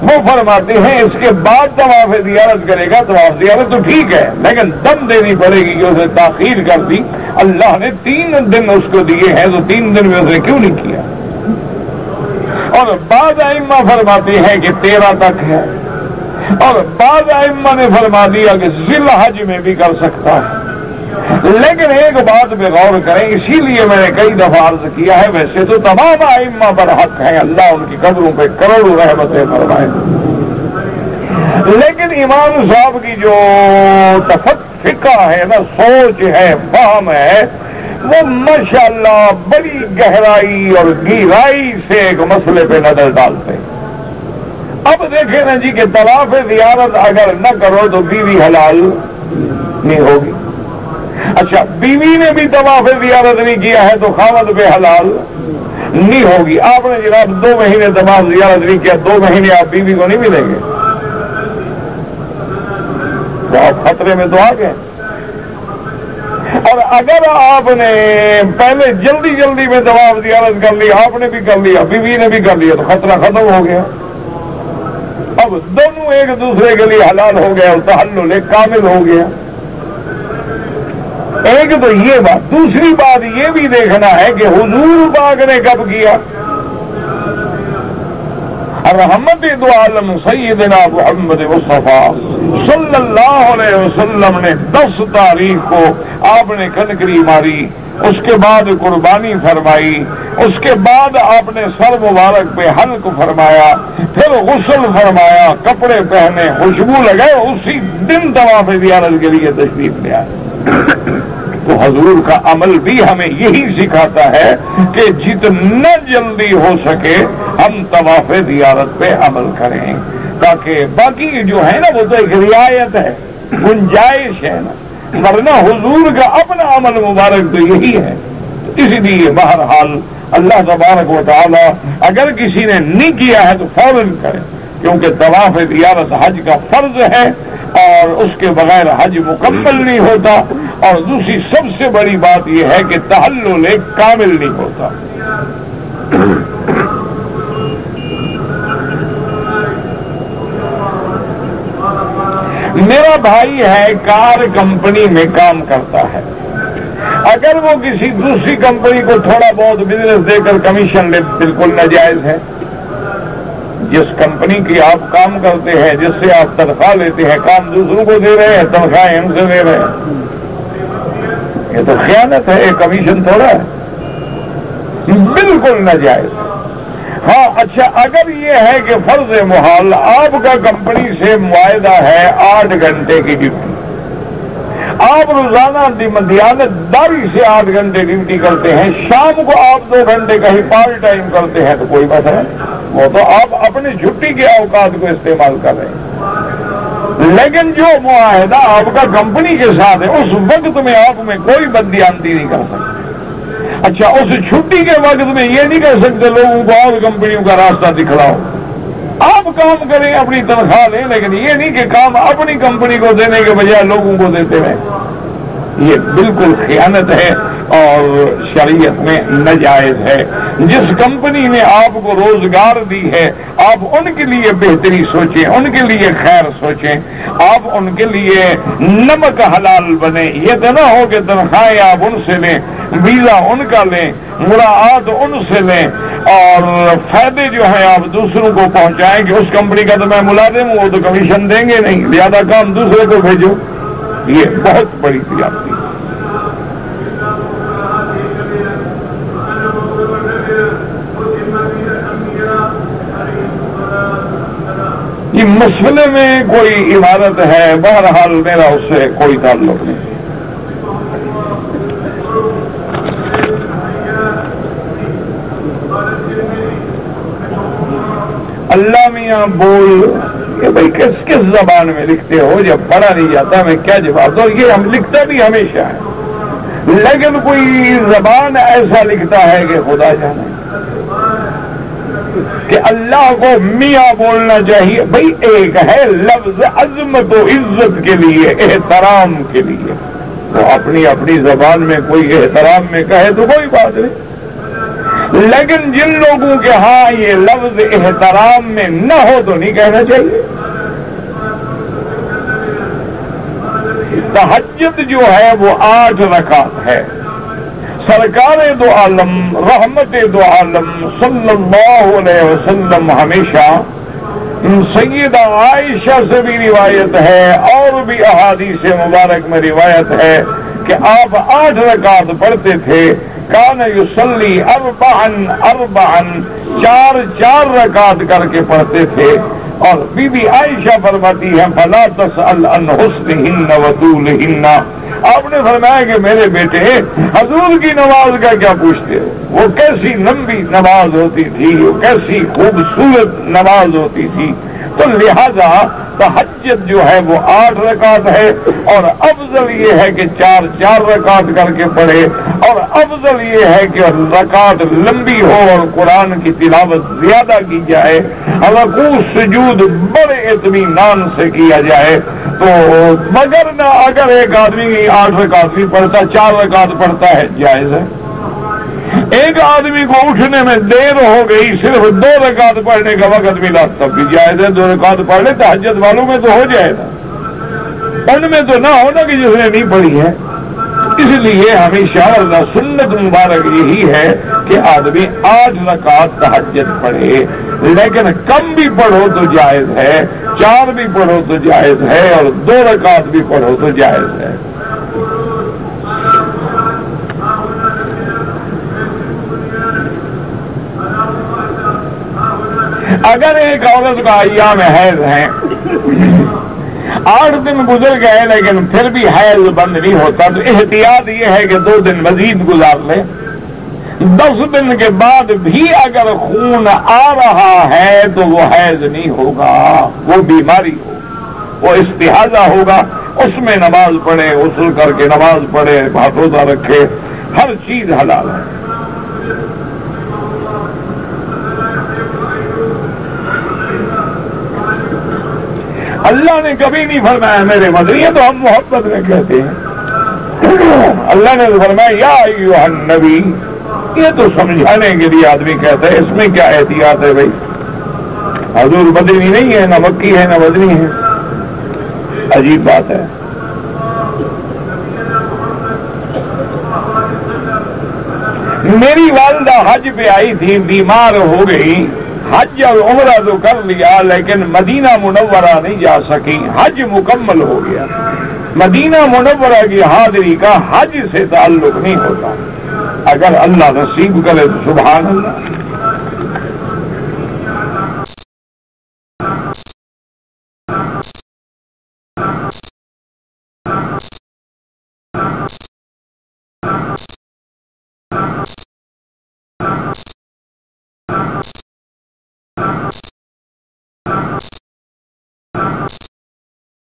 وہ فرماتے ہیں اس کے بعد طواف زیارت کرے گا. طواف زیارت تو ٹھیک ہے لیکن دم دینی پڑے گی کہ اسے تاخیر کر دی. اللہ نے 3 دن اس کو دیے ہیں تو 3 دن میں اس نے کیوں نہیں کیا. اور بعض ائمہ فرماتے ہیں کہ 13 تک ہے اور بعض ائمہ نے فرما دیا کہ ذی الحج میں بھی کر سکتا ہے. لیکن ایک بات پہ غور کریں, اسی لیے میں نے کئی دفعہ عرض کیا ہے, ویسے تو تمام ائمہ برحق ہیں, اللہ ان کی قدروں پہ کروڑوں رحمتیں فرمائے, لیکن امام صاحب کی جو فقہ ہے نا, سوچ ہے, فہم ہے, وہ ماشاءاللہ بڑی گہرائی اور گہرائی سے ایک مسئلے پہ نظر ڈالتے ہیں. اب دیکھیں نا جی کہ طواف زیارت اگر نہ کرو تو بیوی حلال نہیں ہوگی. اچھا, بیوی نے بھی طواف زیارت نہیں کیا ہے تو خاوند پہ حلال نہیں ہوگی. آپ نے جناب 2 مہینے طواف زیارت نہیں کیا, 2 مہینے آپ بیوی کو نہیں ملیں گے تو آپ خطرے میں تو آ گئے. اور اگر آپ نے پہلے جلدی میں طواف زیارت کر لی, آپ نے بھی کر لیا, بیوی نے بھی کر لیا, تو خطرہ ختم ہو گیا. اب دونوں ایک دوسرے کے لیے حلال ہو گیا اور تحلل کامل ہو گیا. ایک تو یہ بات. دوسری بات یہ بھی دیکھنا ہے کہ حضور پاک نے کب کیا. رحمت دو عالم سیدنا محمد مصطفیٰ صلی اللہ علیہ وسلم نے 10 تاریخ کو آپ نے کنکری ماری, اس کے بعد قربانی فرمائی, اس کے بعد آپ نے سر مبارک پہ حلق فرمایا, پھر غسل فرمایا, کپڑے پہنے, خوشبو لگائے, اسی دن طواف زیارت کے لیے تشریف لے آئے. تو حضور کا عمل بھی ہمیں یہی سکھاتا ہے کہ جتنا جلدی ہو سکے ہم طواف زیارت پہ عمل کریں, تاکہ باقی جو ہے نا وہ تو ایک رعایت ہے, گنجائش ہے نا, ورنہ حضور کا اپنا عمل مبارک تو یہی ہے. اسی لیے بہرحال اللہ تبارک و تعالی اگر کسی نے نہیں کیا ہے تو فوراً کرے, کیونکہ طواف زیارت حج کا فرض ہے اور اس کے بغیر حج مکمل نہیں ہوتا. اور دوسری سب سے بڑی بات یہ ہے کہ تحلل کامل نہیں ہوتا. میرا بھائی ہے, کار کمپنی میں کام کرتا ہے. اگر وہ کسی دوسری کمپنی کو تھوڑا بہت بزنس دے کر کمیشن لے, بالکل ناجائز ہے. جس کمپنی کی آپ کام کرتے ہیں, جس سے آپ تنخواہ لیتے ہیں, کام دوسروں کو دے رہے ہیں, تنخواہیں ہم سے لے رہے ہیں, یہ تو خیانت ہے, یہ کمیشن تھوڑا ہے, بالکل ناجائز. ہاں اچھا, اگر یہ ہے کہ فرض محال آپ کا کمپنی سے معاہدہ ہے 8 گھنٹے کی ڈیوٹی, آپ روزانہ دیانتداری سے 8 گھنٹے ڈیوٹی کرتے ہیں, شام کو آپ 2 گھنٹے کہیں پارٹ ٹائم کرتے ہیں, تو کوئی مسئلہ نہیں, وہ تو آپ اپنی چھٹی کے اوقات کو استعمال کر رہے ہیں. لیکن جو معاہدہ آپ کا کمپنی کے ساتھ ہے, اس وقت میں آپ میں کوئی بددیانتی نہیں کر سکتے. اچھا, اس چھٹی کے وقت میں یہ نہیں کر سکتے لوگوں کو اور کمپنیوں کا راستہ دکھلاؤ. آپ کام کریں, اپنی تنخواہ لیں, لیکن یہ نہیں کہ کام اپنی کمپنی کو دینے کے بجائے لوگوں کو دیتے رہیں. یہ بالکل خیانت ہے اور شریعت میں ناجائز ہے. جس کمپنی نے آپ کو روزگار دی ہے, آپ ان کے لیے بہتری سوچیں, ان کے لیے خیر سوچیں, آپ ان کے لیے نمک حلال بنے. یہ تو نہ ہو کہ تنخواہیں آپ ان سے لیں, ویزا ان کا لیں, مراعات ان سے لیں, اور فائدے جو ہیں آپ دوسروں کو پہنچائیں کہ اس کمپنی کا تو میں ملازم ہوں, وہ تو کمیشن دیں گے نہیں, زیادہ کام دوسرے کو بھیجو. یہ بہت بڑی زیادتی ہے. یہ مسئلے میں کوئی عبادت ہے, بہرحال میرا اس سے کوئی تعلق نہیں. اللہ میاں بول, کہ بھائی کس زبان میں لکھتے ہو, جب پڑھا نہیں جاتا میں کیا جواب دوں. یہ ہم لکھتا بھی ہمیشہ ہے, لیکن کوئی زبان ایسا لکھتا ہے کہ خدا جانے کہ اللہ کو میاں بولنا چاہیے. بھائی ایک ہے لفظ عظمت و عزت کے لیے, احترام کے لیے, تو اپنی اپنی زبان میں کوئی احترام میں کہے تو کوئی بات نہیں، لیکن جن لوگوں کے ہاں یہ لفظ احترام میں نہ ہو تو نہیں کہنا چاہیے۔ تہجد جو ہے وہ 8 رکعت ہے۔ سرکار دو عالم رحمت دو عالم صلی اللہ علیہ وسلم ہمیشہ سیدہ عائشہ سے بھی روایت ہے اور بھی احادیث مبارک میں روایت ہے کہ آپ 8 رکعت پڑھتے تھے۔ کان یصلی اربعن 4 رکعت کر کے پڑھتے تھے۔ اور بی بی عائشہ فرماتی ہے فلا تسأل عن حسنہن وطولہن، آپ نے فرمایا کہ میرے بیٹے حضور کی نماز کا کیا پوچھتے ہو، وہ کیسی لمبی نماز ہوتی تھی، وہ کیسی خوبصورت نماز ہوتی تھی۔ تو لہذا تہجد جو ہے وہ 8 رکعت ہے، اور افضل یہ ہے کہ 4 رکعت کر کے پڑھے، اور افضل یہ ہے کہ رکعت لمبی ہو اور قرآن کی تلاوت زیادہ کی جائے، رکوع سجود بڑے اطمینان سے کیا جائے۔ تو مگر نہ اگر ایک آدمی 8 رکعت بھی پڑھتا 4 رکعت پڑھتا ہے جائز ہے۔ ایک آدمی کو اٹھنے میں دیر ہو گئی، صرف 2 رکعت پڑھنے کا وقت ملا تب بھی جائز ہے، 2 رکعت پڑھ لے، تہجد والوں میں تو ہو جائے گا، پڑھنے میں تو نہ ہونا کہ جس نے نہیں پڑھی ہے۔ اس لیے ہمیشہ سنت مبارک یہی ہے کہ آدمی 8 رکعت تہجد پڑھے، لیکن کم بھی پڑھو تو جائز ہے، 4 بھی پڑھو تو جائز ہے، اور 2 رکعت بھی پڑھو تو جائز ہے۔ اگر ایک عورت کا ایام حیض ہیں، 8 دن گزر گئے لیکن پھر بھی حیض بند نہیں ہوتا، تو احتیاط یہ ہے کہ 2 دن مزید گزار لے۔ 10 دن کے بعد بھی اگر خون آ رہا ہے تو وہ حیض نہیں ہوگا، وہ بیماری ہو، وہ استحاضہ ہوگا، اس میں نماز پڑھے، غسل کر کے نماز پڑھے، روزہ رکھے، ہر چیز حلال ہے۔ اللہ نے کبھی نہیں فرمایا میرے مدنی، تو ہم محبت میں کہتے ہیں، اللہ نے فرمایا یا ایھا النبی، یہ تو سمجھانے کے لیے آدمی کہتا ہے، اس میں کیا احتیاط ہے بھائی؟ حضور مدنی نہیں ہے، نہ مکی ہے، نہ مدنی ہے، عجیب بات ہے۔ میری والدہ حج پہ آئی تھی، بیمار ہو گئی، حج اور عمرہ تو کر لیا لیکن مدینہ منورہ نہیں جا سکی، حج مکمل ہو گیا۔ مدینہ منورہ کی حاضری کا حج سے تعلق نہیں ہوتا، اگر اللہ نصیب کرے تو سبحان اللہ۔